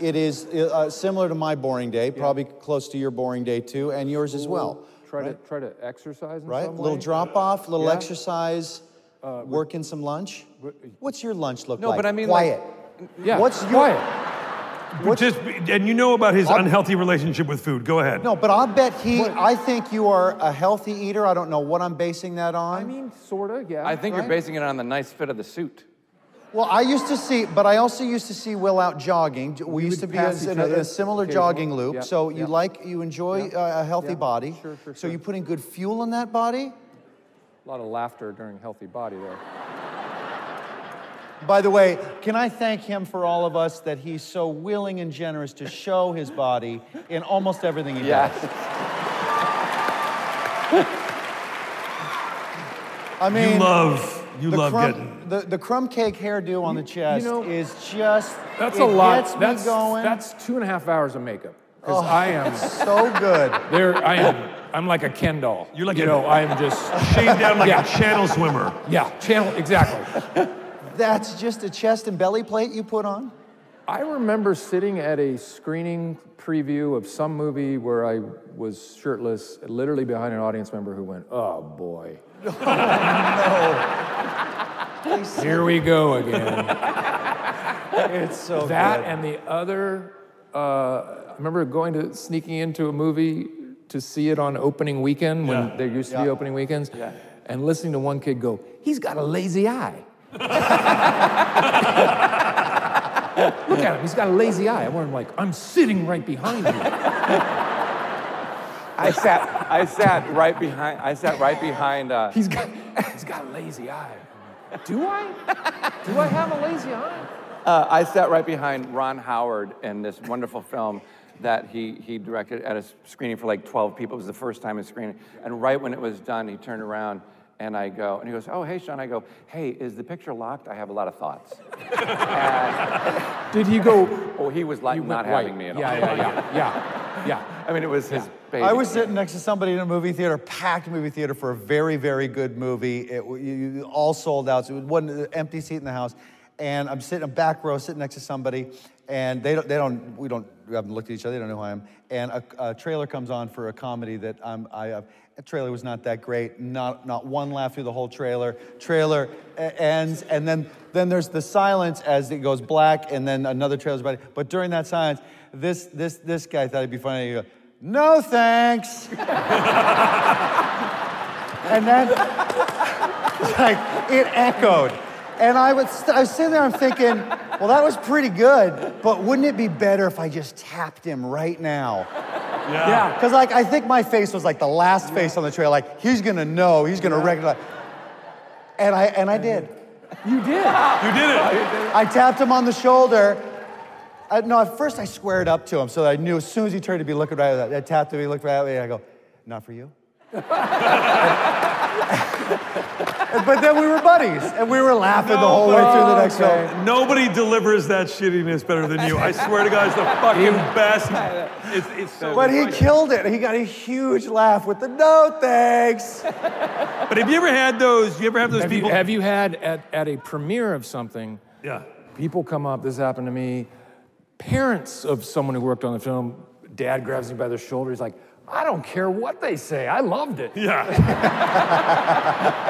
similar to my boring day, probably close to your boring day too, and yours as well. Try to exercise in some way. Little drop off, little exercise, working some lunch. What's your lunch look like? No, but I mean quiet. Yeah, what's quiet. And you know about his unhealthy relationship with food. Go ahead. No, but I'll bet I think you are a healthy eater. I don't know what I'm basing that on. I mean, sort of, yeah. I think you're basing it on the nice fit of the suit. Well, I also used to see Will out jogging. We used to be in a similar jogging loop. Yeah, so you enjoy a healthy body. Sure. So you putting good fuel in that body? A lot of laughter during healthy body there. By the way, can I thank him for all of us that he's so willing and generous to show his body in almost everything he does. I mean, you love getting the crumb cake hairdo on the chest is just that's a lot. Gets me going. That's 2.5 hours of makeup. Because I am so good. I'm like a Ken doll. You're like I am just shaved down like a channel swimmer. Yeah, exactly. That's just a chest and belly plate you put on? I remember sitting at a screening preview of some movie where I was shirtless, literally behind an audience member who went, "Oh boy." No. Here we go again. It's so that good. And the other, I remember sneaking into a movie to see it on opening weekend when there used to be opening weekends, and listening to one kid go, "He's got a lazy eye." Look at him, he's got a lazy eye. I'm like, I'm sitting right behind you. I sat right behind. He's got a lazy eye. Do I? Do I have a lazy eye? I sat right behind Ron Howard in this wonderful film that he directed at a screening for like 12 people. It was the first time his screening. And right when it was done, he turned around and I go, and he goes, oh, hey, Sean. I go, hey, is the picture locked? I have a lot of thoughts. Did he go? Oh, he was like not having me at all. Yeah. I mean, it was his baby. I was sitting next to somebody in a movie theater, packed movie theater for a very, very good movie. You all sold out, so it wasn't an empty seat in the house. And I'm sitting in a back row, sitting next to somebody, and we haven't looked at each other, they don't know who I am. And a trailer comes on for a comedy that the trailer was not that great, not one laugh through the whole trailer. Trailer ends, and then there's the silence as it goes black, and then another trailer's about it. But during that silence, this guy thought it'd be funny. He goes, no thanks. And then, like, it echoed. And I was sitting there, I'm thinking, well, that was pretty good, but wouldn't it be better if I just tapped him right now? Yeah. Because, like, I think my face was like the last face on the trail. Like, he's gonna know, he's gonna recognize. And I did. You did. You did it. I tapped him on the shoulder. No, at first I squared up to him so that I knew as soon as he turned to be looking right at me, I tapped him, he looked right at me, and I go, not for you. But then we were buddies, and we were laughing the whole way through the next film. Nobody delivers that shittiness better than you. I swear to God, it's the fucking best. It's so But he funny. killed it. He got a huge laugh with the no thanks. But have you ever had those? You ever have those people? Have you had at a premiere of something? Yeah. People come up. This happened to me. Parents of someone who worked on the film. Dad grabs me by the shoulder. He's like, I don't care what they say. I loved it. Yeah.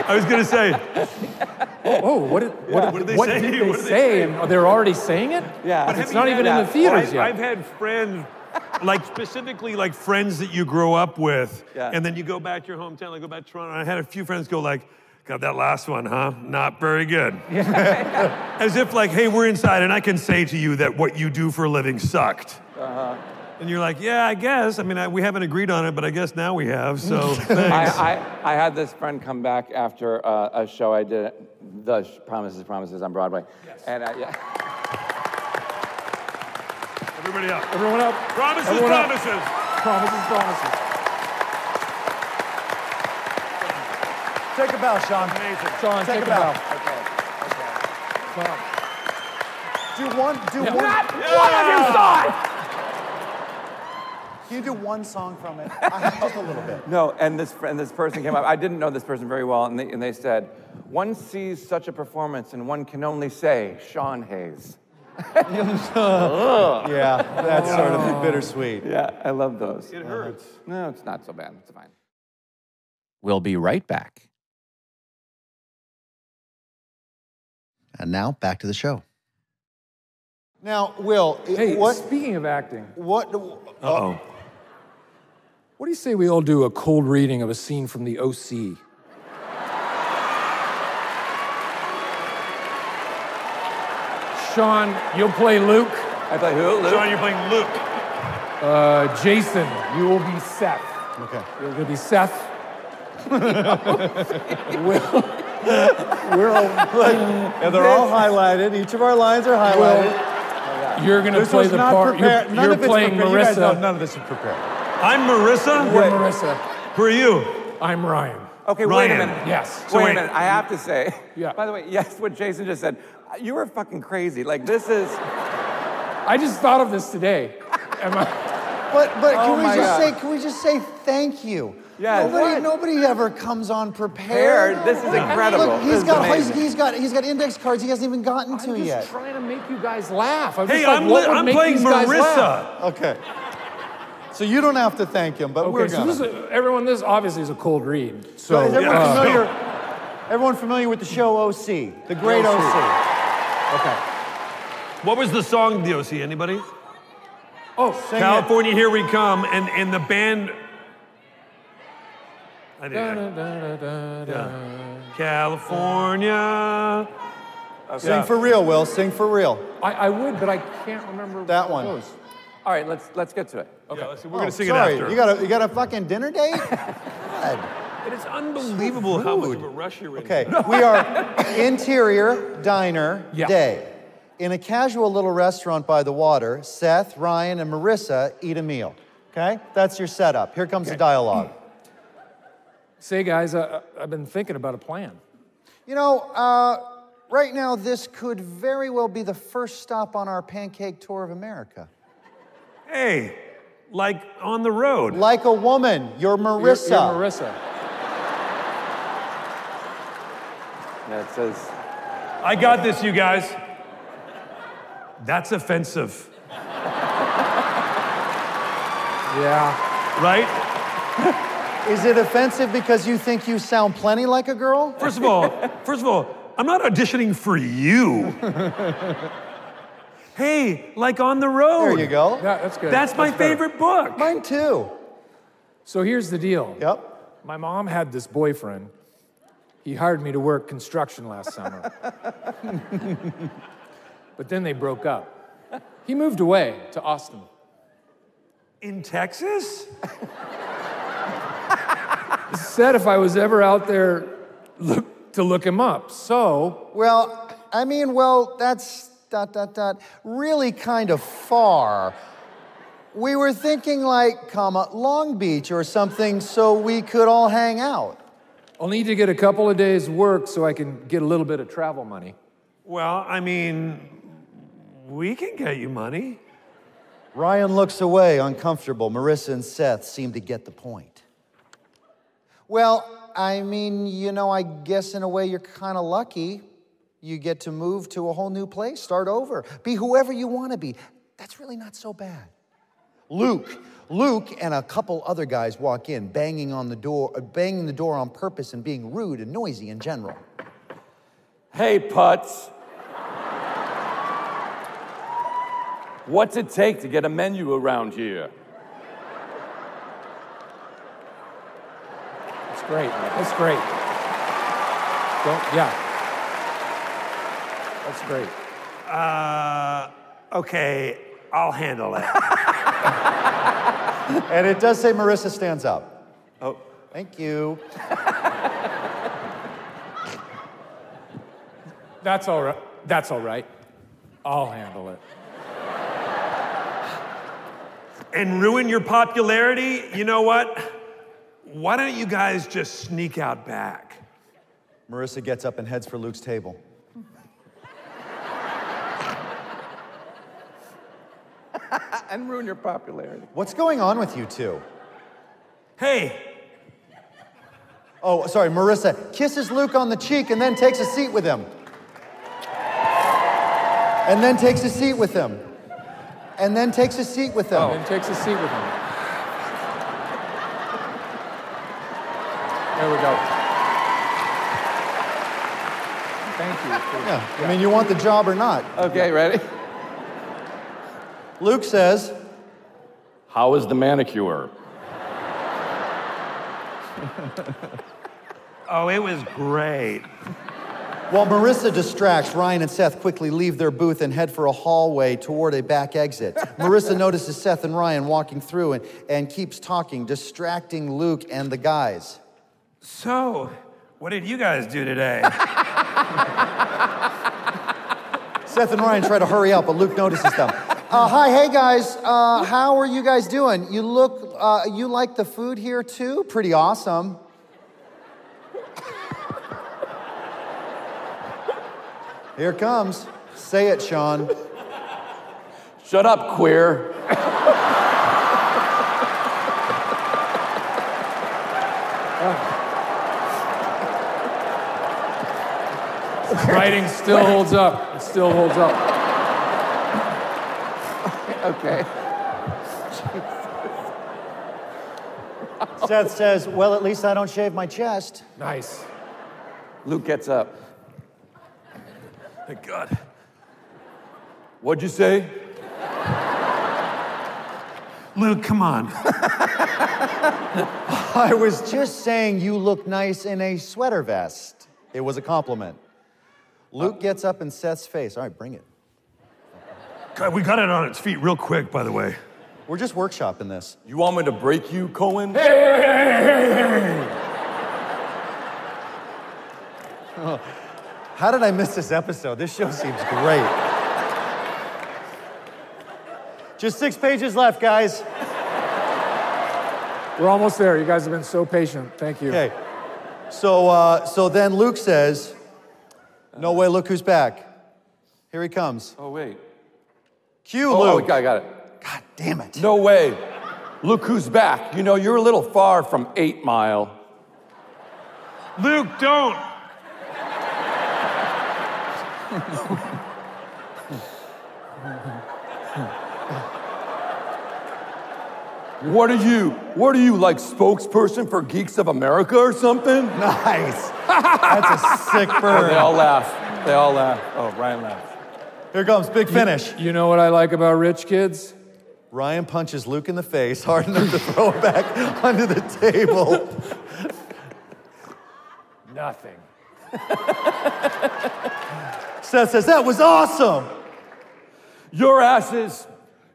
I was gonna say. Oh, what did they say? And they're already saying it? Yeah. But it's not even in the theaters yet. I've had friends, like specifically like friends that you grow up with, Yeah. and then you go back to your hometown, like go back to Toronto. And I had a few friends go like, got that last one, huh? Not very good. As if like, hey, we're inside and I can say to you that what you do for a living sucked. And you're like, yeah, I guess. I mean, we haven't agreed on it, but I guess now we have, so thanks. I had this friend come back after a show I did, Promises on Broadway. Yes. And Everybody up. Everyone up. Promises. Promises. Take a bow, Sean. Amazing. Sean, Take a a bow. bow. Do one. Not one of you saw it! Can you do one song from it? Just a little bit. No, and this person came up. I didn't know this person very well, and they said, one sees such a performance and one can only say, Sean Hayes. Yeah, that's sort of bittersweet. Yeah, I love those. It hurts. No, it's not so bad. It's fine. We'll be right back. And now, back to the show. Now, Will, Hey, what? speaking of acting, What? Uh-oh. what do you say we all do a cold reading of a scene from the OC? Sean, you'll play Luke. I play who? Luke? Sean, you're playing Luke. Jason, you will be Seth. Okay. You're going to be Seth. Yeah, they're all highlighted. Each of our lines are highlighted. You're going to This play was the not part. prepared. None You're of it's playing prepared. You guys know Marissa. none of this is prepared. I'm Marissa. You're Marissa. Who are you? I'm Ryan. Okay, wait a Ryan. minute. Yes. Wait wait. a minute. I have to say. Yeah. By the way, yes, what Jason just said. You were fucking crazy. Like, this is. I just thought of this today. But Oh my God. can we just say thank you? Yes. Nobody ever comes on prepared. This is incredible. Look, This is amazing. he's got index cards he hasn't even gotten to I'm yet. just trying to make you guys laugh. I'm Hey, just like, what would I'm make playing these guys laugh? Marissa. Okay. So you don't have to thank him, but we're Okay, so gonna. this is this obviously is a cold read. So Is everyone familiar with the show OC? The great OC. Okay. What was the song, the OC? Anybody? Oh, Sing California, Here We Come, and the band. I did. Yeah. California. it. Sing for real, Will. Sing for real. I would, but I can't remember That what one. it goes. All right, let's get to it. Okay, we're gonna sing Sorry, it after. you got a fucking dinner date? God. And it's unbelievable how much of a rush you're in. Okay, we are interior diner Yeah. day. In a casual little restaurant by the water, Seth, Ryan, and Marissa eat a meal. Okay? That's your setup. Here comes the dialogue. Say, guys, I've been thinking about a plan. You know, right now, this could very well be the first stop on our pancake tour of America. Hey, like on the road. Like a woman, you're Marissa. You're Marissa. Yeah, it says. I got this, you guys. That's offensive. Yeah. Right? Is it offensive because you think you sound plenty like a girl? First of all, I'm not auditioning for you. Hey, like on the road. There you go. Yeah, that's good. That's my favorite book. Mine too. So here's the deal. Yep. My mom had this boyfriend. He hired me to work construction last summer. But then they broke up. He moved away to Austin. In Texas? Said if I was ever out there, to look him up. So, Well, that's ... really kind of far. We were thinking like, Long Beach or something so we could all hang out. I'll need to get a couple of days' work so I can get a little bit of travel money. Well, I mean, we can get you money. Ryan looks away, uncomfortable. Marissa and Seth seem to get the point. Well, I mean, I guess in a way you're kind of lucky. You get to move to a whole new place, start over, be whoever you want to be. That's really not so bad. Luke and a couple other guys walk in, banging the door on purpose and being rude and noisy in general. Hey, Putz. What's it take to get a menu around here? That's great. That's great. Yeah. That's great. Okay, I'll handle it. And it does say Marissa stands up. Oh. Thank you. That's all right. That's all right. I'll handle it. And ruin your popularity? You know what? Why don't you guys just sneak out back? Marissa gets up and heads for Luke's table. And ruin your popularity. What's going on with you two? Hey, Oh, sorry, Marissa kisses Luke on the cheek and then takes a seat with him. And then takes a seat with him. And then takes a seat with him. And takes a seat with him. There we go. Thank you. Yeah. I mean, you want the job or not? Okay, ready? Luke says, How is the manicure? oh, it was great. while Marissa distracts, Ryan and Seth quickly leave their booth and head for a hallway toward a back exit. Marissa notices Seth and Ryan walking through and keeps talking, distracting Luke and the guys. So, what did you guys do today? Seth and Ryan try to hurry up, but Luke notices them. Hi, hey guys, how are you guys doing? You look, you like the food here too? Pretty awesome. Here it comes. Say it, Sean. Shut up, queer. Writing still holds up. It still holds up. Okay. Seth says, well, at least I don't shave my chest. Nice. Luke gets up. Thank God. What'd you say? Luke, come on. I was just saying you look nice in a sweater vest. It was a compliment. Luke gets up in Seth's face. All right, bring it. God, we got it on its feet real quick, by the way. We're just workshopping this. You want me to break you, Cohen? Hey! How did I miss this episode? This show seems great. Just 6 pages left, guys. We're almost there. You guys have been so patient. Thank you. Okay. So then Luke says, no way, look who's back. Here he comes. Oh, wait. Cue Luke. Oh, I got it. God damn it. No way. Look who's back. You know, you're a little far from 8 Mile. Luke, don't. What are you, like spokesperson for Geeks of America or something? Nice. That's a sick burn. They all laugh. Oh, Ryan laughs. Here comes, big finish. You know what I like about rich kids? Ryan punches Luke in the face hard enough to throw it back under the table. Nothing. Seth says, that was awesome. Your asses,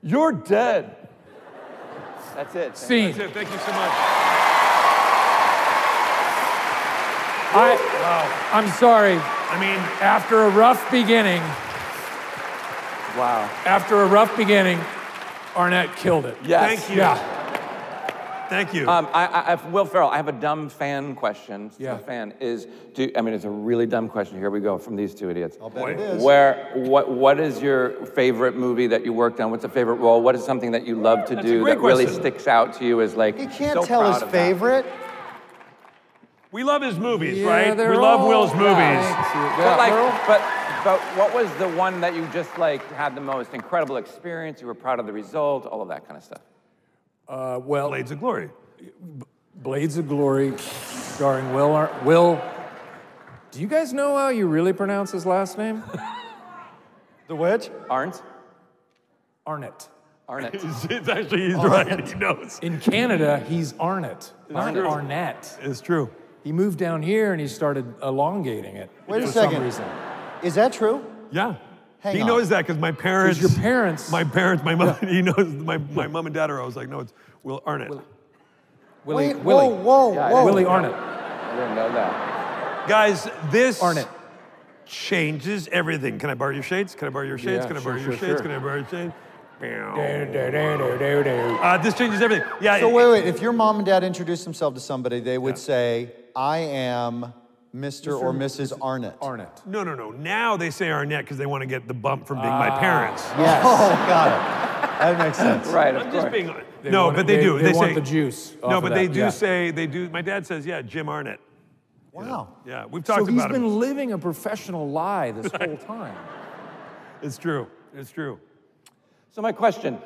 you're dead. That's it. Scene. That's it. Thank you so much. I'm sorry. I mean, After a rough beginning, Wow. Arnett killed it. Yes. thank you. Yeah. Thank you. Will Ferrell, I have a dumb fan question. Yeah. The fan is, it's a really dumb question. Here we go from these two idiots. I'll bet it is. What is your favorite movie that you worked on? What's a favorite role? What is something that you love to do great that really question. sticks out to you as like, He can't so tell proud his of that? favorite. we love his movies, Yeah, right? We they're love all- Will's movies. But what was the one that you just like had the most incredible experience? You were proud of the result, all of that kind of stuff. Well, Blades of Glory. Blades of Glory, starring Will. Do you guys know how you really pronounce his last name? The which? Arnett. Arnett. It's actually, he's right. He knows. In Canada, he's Arnett, not Arnett. Arnett. It's true. He moved down here and he started elongating it. Wait a for second. some reason. Is that true? Yeah. Hang he on. knows that because my parents. Because your parents. My mom. He knows my mom and dad are always like, no, it's Will Arnett. Willie, Wait, Willie. whoa. Willie Arnett. I didn't know that. Guys, this Arnett. changes everything. Can I borrow your shades? Can I borrow your shades? Yeah, Can I sure, borrow your sure, shades? sure. Can I borrow your shades? Do. This changes everything. Yeah. So wait. If your mom and dad introduced themselves to somebody, they would say, I am Mr. or Mrs. Arnett. Arnett. No. Now they say Arnett because they want to get the bump from being my parents. Yes. Oh, got it. That makes sense. Right, of I'm course. just being. They No, want- but they do. They say want the juice. No, off but of they that, do yeah. say they do. My dad says, yeah, Jim Arnett. Wow. Yeah, we've talked So he's about been him. living a professional lie this whole time. It's true. It's true. So my question,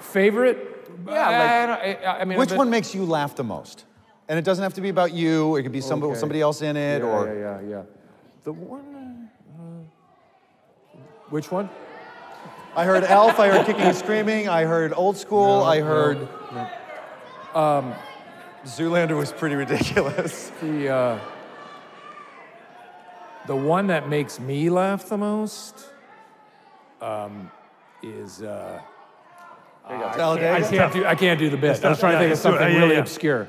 Favorite? Yeah, I mean, Which one makes you laugh the most? And it doesn't have to be about you. It could be somebody else in it, or Yeah. The one. Which one? I heard Elf. I heard Kicking and Screaming. I heard Old School. I heard. Zoolander was pretty ridiculous. The one that makes me laugh the most is. I can't do the bit. I was trying to think of something really obscure.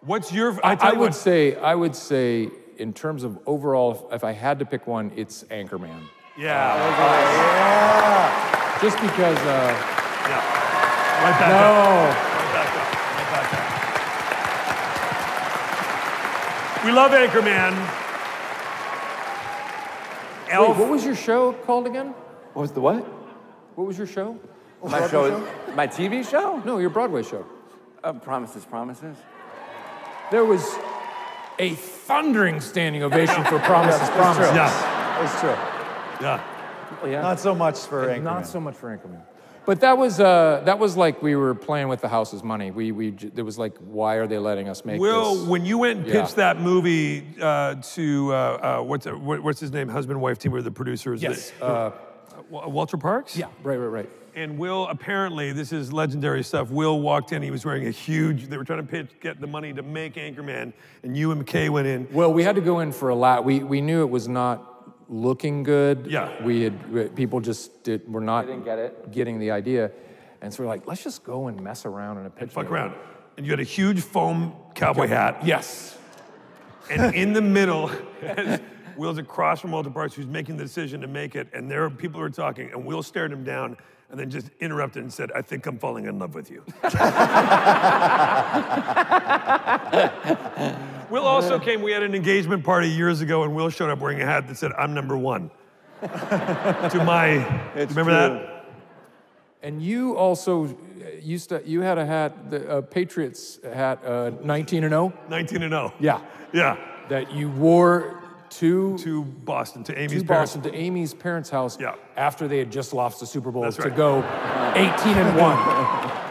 What's your? I would say, in terms of overall, if I had to pick one, it's Anchorman. Yeah. Just because. Yeah. Right back No. up. Right back up. We love Anchorman. Wait, what was your show called again? what was the what? What was your show? My show, my TV show? No, your Broadway show. Promises. There was a thundering standing ovation for Promises, Promises. Yeah. It's true. Yeah. Yeah. Not so much for Anchorman. Not so much for Anchorman. But that was like we were playing with the house's money. There was like, why are they letting us make Will, this? when you went and pitched that movie to what's his name, husband wife team, were the producers? Yes. Walter Parks. Yeah. Right. And Will, apparently, this is legendary stuff. Will walked in. He was wearing a huge. They were trying to get the money to make Anchorman, and you and McKay went in. Well, we had to go in for a lot. We knew it was not looking good. Yeah. People just were not They didn't get it. getting the idea, and so we're like, let's just go and mess around in a pitch. Fuck meeting. around. And you had a huge foam cowboy hat. Yes. And in the middle, Will's across from Walter Parks, who's making the decision to make it, and there are people who are talking, and Will stared him down, and then just interrupted and said, "I think I'm falling in love with you." Will also came, we had an engagement party years ago, and Will showed up wearing a hat that said, "I'm number one." Remember that? And you also you had a hat, the Patriots hat, 19-0? 19-0. Yeah. Yeah. That you wore to Boston, to Amy's parents. to Amy's parents' house Yeah. after they had just lost the Super Bowl That's to right. go 18-1.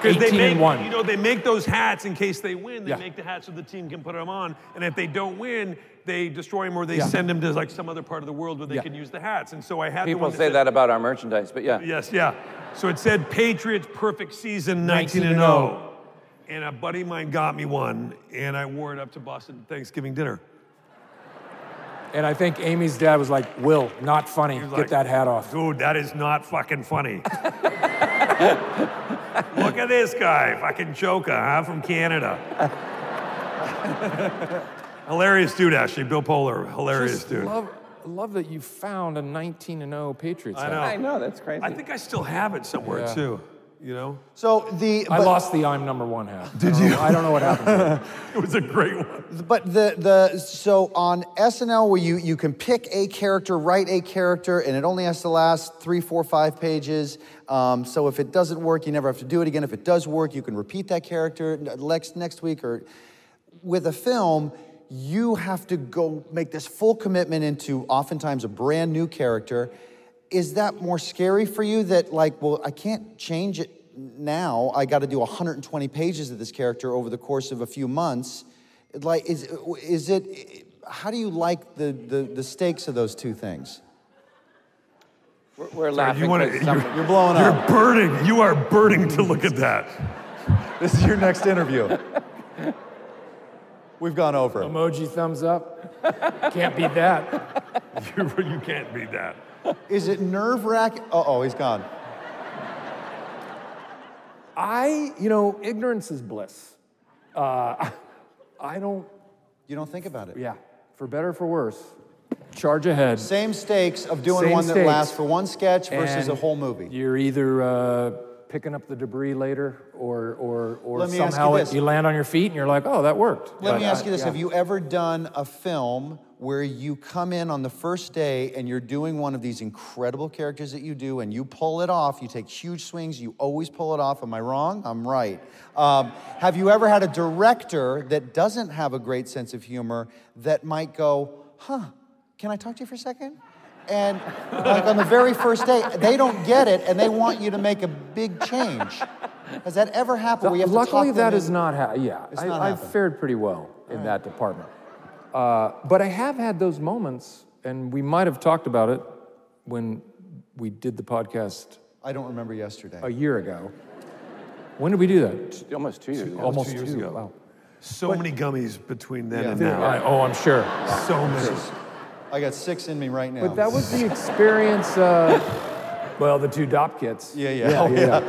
Because they make, 18-1. you know, they make those hats in case they win. They Yeah. make the hats so the team can put them on. And if they don't win, they destroy them or they send them to like some other part of the world where they can use the hats. And so I had the People one say said, that about our merchandise, but yeah. Yes, yeah. So it said Patriots perfect season 19-0. And a buddy of mine got me one, and I wore it up to Boston Thanksgiving dinner. And I think Amy's dad was like, "Will, not funny. He was Get like, that hat off." Dude, that is not fucking funny. Look at this guy, fucking joker, huh, from Canada. Hilarious dude, actually, Bill Poehler, hilarious dude. Love that you found a 19-0 Patriots hat. I know, that's crazy. I think I still have it somewhere too, you know? So I lost the I'm number one hat. Did you? I don't know what happened to it. It was a great one. But so on SNL where you can pick a character, write a character, and it only has to last 3, 4, 5 pages. So if it doesn't work, you never have to do it again. If it does work, you can repeat that character next week. Or with a film, you have to go make this full commitment into oftentimes a brand new character. Is that more scary for you that like, well, I can't change it now. I got to do 120 pages of this character over the course of a few months. Like, is it? How do you like the stakes of those two things? We're laughing. You're blowing up. You're burning. You are burning to look at that. This is your next interview. We've gone over. Emoji thumbs up. Can't beat that. You can't beat that. Is it nerve-wracking? Uh-oh, he's gone. Ignorance is bliss. I don't. You don't think about it? Yeah. For better or for worse, charge ahead. Same stakes of doing Same one that stakes. lasts for one sketch versus And a whole movie. You're either picking up the debris later, or Let me ask somehow you this. you land on your feet and you're like, oh, that worked. Let me ask you this. Have you ever done a film where you come in on the first day and you're doing one of these incredible characters that you do and you pull it off, you take huge swings, you always pull it off? Am I wrong? I'm right. Have you ever had a director that doesn't have a great sense of humor that might go, can I talk to you for a second? And like on the very first day, they don't get it and they want you to make a big change. Has that ever happened where you have Luckily, to talk them that is not I've fared pretty well in that department. But I have had those moments, and we might have talked about it when we did the podcast. I don't remember yesterday. A year ago. When did we do that? Almost 2 years ago. Almost 2 years two. ago. Wow. So many gummies between then and now. I'm sure. So many. I got 6 in me right now. But that was the experience. The 2 DOP kits. Yeah.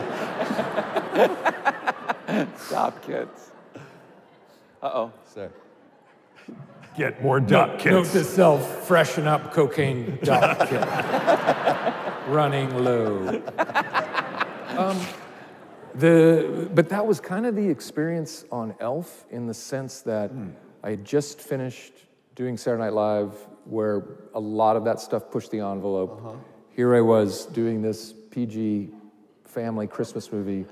Stop, kids. Uh-oh. Sorry. Get more duck kits. Note to self, freshen up cocaine DOP kit. Running low. But that was kind of the experience on Elf in the sense that I had just finished doing Saturday Night Live where a lot of that stuff pushed the envelope. Here I was doing this PG family Christmas movie,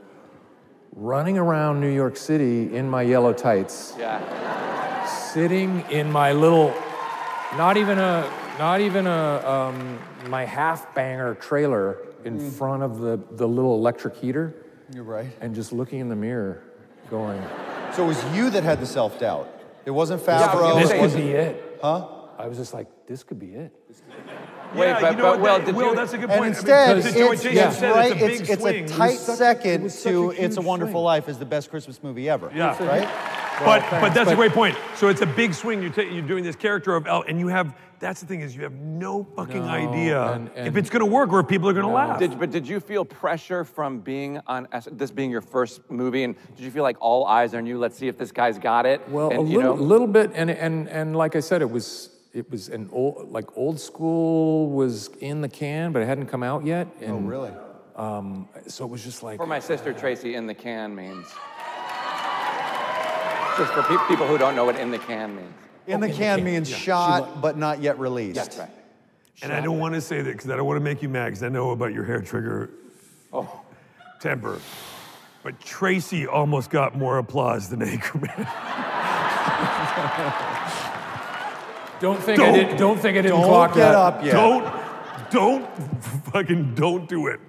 running around New York City in my yellow tights. Yeah. Sitting in my little, not even my half banger trailer in front of the little electric heater. You're right. And just looking in the mirror, going. So it was you that had the self-doubt. It wasn't Favreau. This could be it. Huh? I was just like, this could be it. Wait, but Will, that's a good point. And instead, it's a big it's swing. a tight second to It's a huge Wonderful swing. Life is the best Christmas movie ever. Yeah. Right? But that's a great point. So it's a big swing. You're doing this character of Elf, and you have. That's the thing is you have no fucking idea and if it's going to work or if people are going to laugh. Did you feel pressure from being on this being your first movie, and did you feel like all eyes are on you? Let's see if this guy's got it. Well, and, little bit, and like I said, it an old school was in the can, but it hadn't come out yet. And, oh, really? So it was just like... For my sister, Tracy, in the can means... Just for people who don't know what in the can means. In the can means shot, but not yet released. That's right. And I don't want to say that because I don't want to make you mad because I know about your hair trigger temper. But Tracy almost got more applause than Anchorman. Don't think I didn't clock that. Don't get up yet. Don't do it.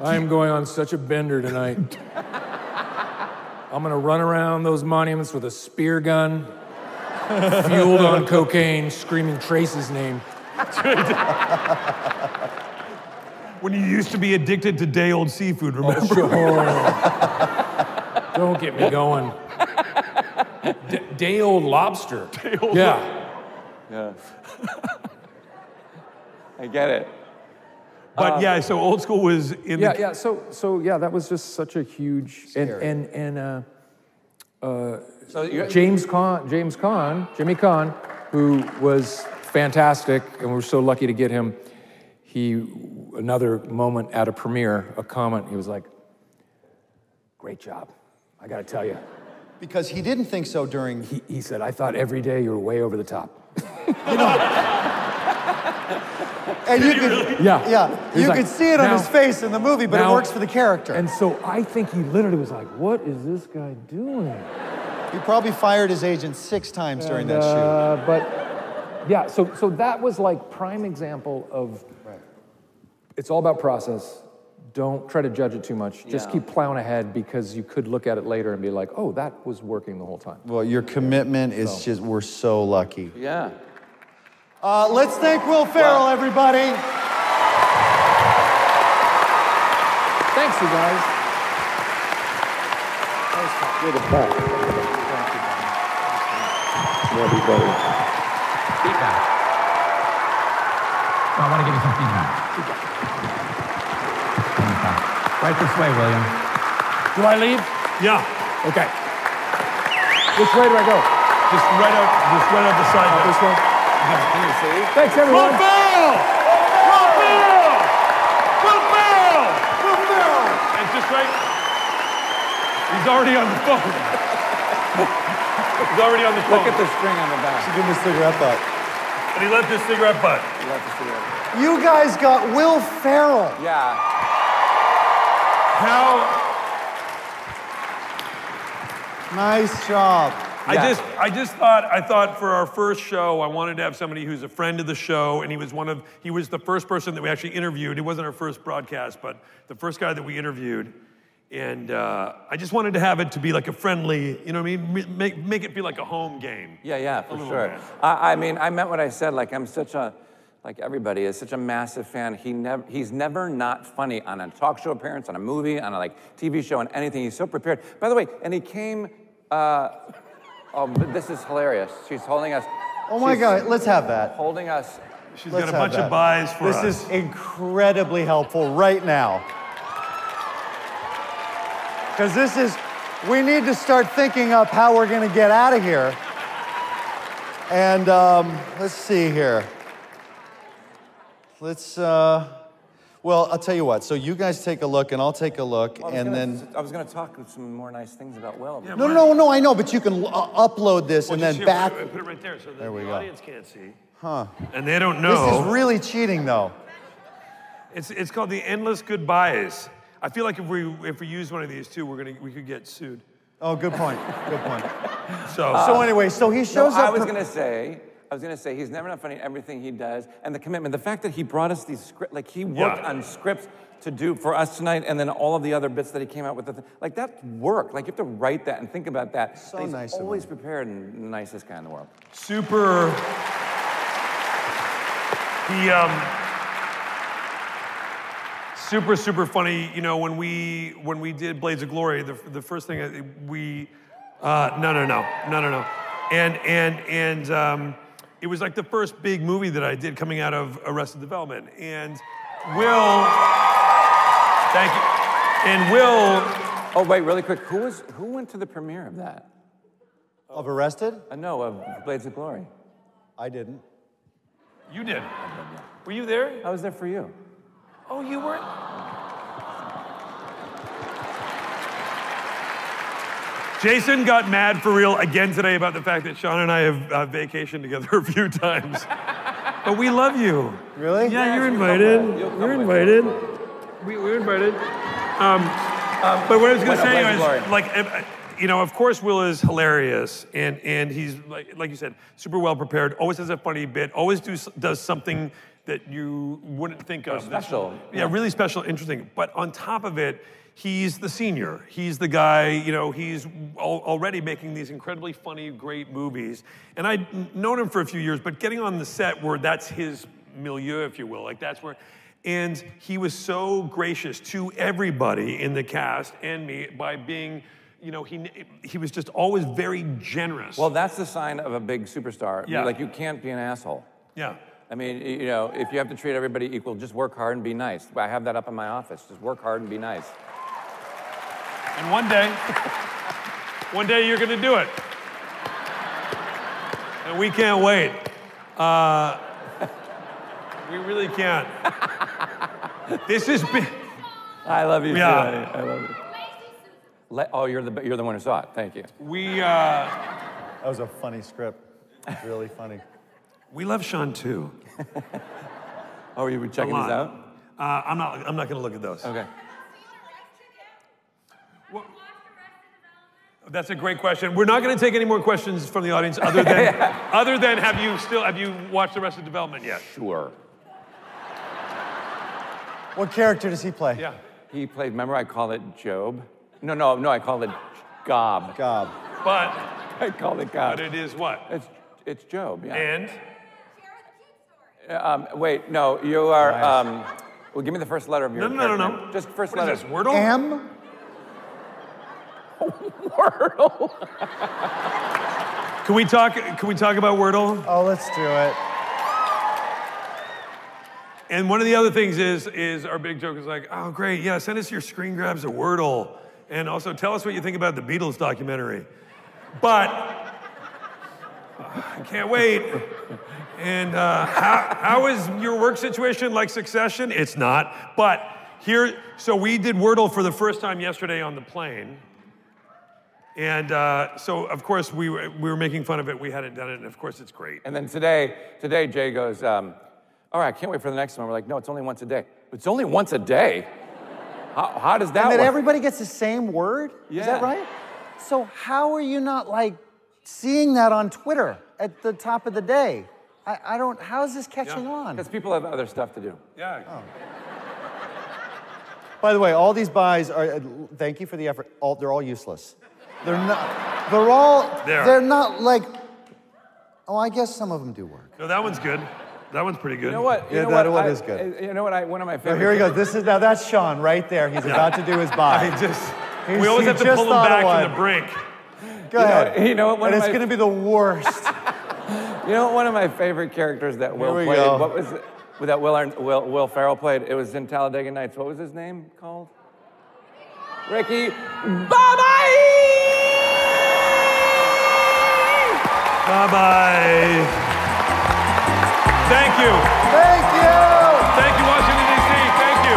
I am going on such a bender tonight. I'm gonna run around those monuments with a spear gun, fueled on cocaine, screaming Tracy's name. When you used to be addicted to day-old seafood, remember? Oh, sure. Don't get me going. Day-old lobster. Yeah. I get it. But yeah, so old school was in the... Yeah, so that was just such a huge... Jimmy Caan, who was fantastic, and we were so lucky to get him. Another moment at a premiere, a comment, he was like, great job, I gotta tell you. Because he didn't think so during... He said, I thought every day you were way over the top. And you could, you could see it on his face in the movie, but it works for the character. And so I think he literally was like, what is this guy doing? He probably fired his agent 6 times during that shoot. But yeah, so that was like prime example of, it's all about process. Don't try to judge it too much. Just keep plowing ahead because you could look at it later and be like, oh, that was working the whole time. Well, your commitment is just, we're so lucky. Yeah. Let's thank Will Ferrell, everybody. Thanks, you guys. You're the best. Everybody. Feedback. I want to give you some feedback. Right this way, William. Do I leave? Yeah. Okay. Which way do I go? Just right out the side. This way? Can you see? Thanks, everyone. Will Ferrell! Will Ferrell! Will Ferrell! Will Ferrell! And just right. He's already on the phone. He's already on the phone. Look at the string on the back. Give him a cigarette butt. And he left his cigarette butt. He left the cigarette butt. You guys got Will Ferrell. Yeah. How? Nice job. Yeah. I thought for our first show, I wanted to have somebody who's a friend of the show, and he was the first person that we actually interviewed. It wasn't our first broadcast, but the first guy that we interviewed. And I just wanted to have it to be like a friendly, you know what I mean? Make it feel like a home game. Yeah, for sure. I mean, I meant what I said. Like, I'm such a, like everybody is such a massive fan. He's never not funny on a talk show appearance, on a movie, on a TV show, on anything. He's so prepared. By the way, and he came. Oh, but this is hilarious. She's holding us. Oh my God, let's have that. Holding us. She's got a bunch of buys for us. This is incredibly helpful right now. Because we need to start thinking up how we're going to get out of here. And let's see here. Well, I'll tell you what. So you guys take a look, and I'll take a look, I was going to talk some more nice things about Will. Yeah, no, I know, but you can upload this and then back. Put it right there so that the audience can't see. Huh. And they don't know. This is really cheating, though. It's called the endless goodbyes. I feel like if we use one of these too, we could get sued. Oh, good point. Good point. So anyway, so he shows up. I was gonna say he's never not funny in everything he does, and the commitment, the fact that he brought us these scripts, like he worked on scripts to do for us tonight, and then all of the other bits that he came out with, like that work. Like you have to write that and think about that. So he's nice. Always prepared and the nicest guy in the world. Super. Super funny. You know, when we did Blades of Glory, the first thing no. And it was like the first big movie that I did coming out of Arrested Development. And Will, thank you. And Will. Oh wait, really quick. Who went to the premiere of that? Of Arrested? No, of Blades of Glory. I didn't. You did. Were you there? I was there for you. Oh, you weren't? Jason got mad for real again today about the fact that Sean and I have vacationed together a few times. But we love you. Really? Yeah, you're invited. You're invited. We're invited. But what I was going to say is, like, you know, of course, Will is hilarious, and he's like you said, super well prepared. Always has a funny bit. Always does something that you wouldn't think of. Special. Yeah, really special, interesting. But on top of it, he's the senior. He's the guy, you know, he's already making these incredibly funny, great movies. And I'd known him for a few years, but getting on the set where that's his milieu, if you will, like that's where, and he was so gracious to everybody in the cast and me by being, you know, he was just always very generous. Well, that's the sign of a big superstar. Yeah. Like, you can't be an asshole. Yeah. I mean, you know, if you have to treat everybody equal, just work hard and be nice. I have that up in my office. Just work hard and be nice. And one day you're gonna do it. And we can't wait. We really can't. This has been. I love you, Yeah. too, honey. I love you. Oh, you're the one who saw it. Thank you. That was a funny script. Really funny. We love Sean too. Oh, you were checking these out? I'm not gonna look at those. Okay. That's a great question. We're not going to take any more questions from the audience other than have you watched the rest of Development yet? Sure. What character does he play? Yeah. He played, remember I called it Job? No, I called it Gob. Gob. But I called it Gob. But it is what? It's Job, yeah. And? Wait, no, you are, well, give me the first letter of your character. No. Just first What letter. is this, Wordle? M? Wordle. Can we talk about Wordle? Oh, let's do it. And one of the other things is our big joke is like, oh, great, yeah, send us your screen grabs of Wordle. And also tell us what you think about the Beatles documentary. But I can't wait. And how is your work situation like Succession? It's not. But so we did Wordle for the first time yesterday on the plane. And so, of course, we were making fun of it. We hadn't done it, and of course, it's great. And then today Jay goes, all right, I can't wait for the next one. We're like, no, it's only once a day. It's only once a day? How does that work? And then everybody gets the same word? Yeah. Is that right? So how are you not, like, seeing that on Twitter at the top of the day? I don't, how is this catching on? Because people have other stuff to do. Yeah. Oh. By the way, all these buys are, thank you for the effort, they're all useless. They're not like, oh, I guess some of them do work. No, that one's good. That one's pretty good. You know what? That one is good. You know what? One of my favorite. Oh, here we go. Now that's Sean right there. He's about to do his buy. We always have to pull him back from the brink. Go ahead. You know what? And it's going to be the worst. You know what? One of my favorite characters that Will played. Go. What was it? That Will Ferrell played? It was in Talladega Nights. What was his name called? Ricky. Bye-bye! Bye-bye. Thank you. Thank you. Thank you, Washington, D.C. Thank you.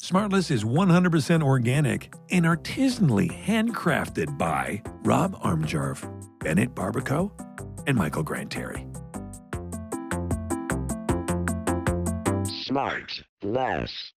SmartLess is 100% organic and artisanally handcrafted by Rob Armjarv, Bennett Barbaco, and Michael Granteri. SmartLess.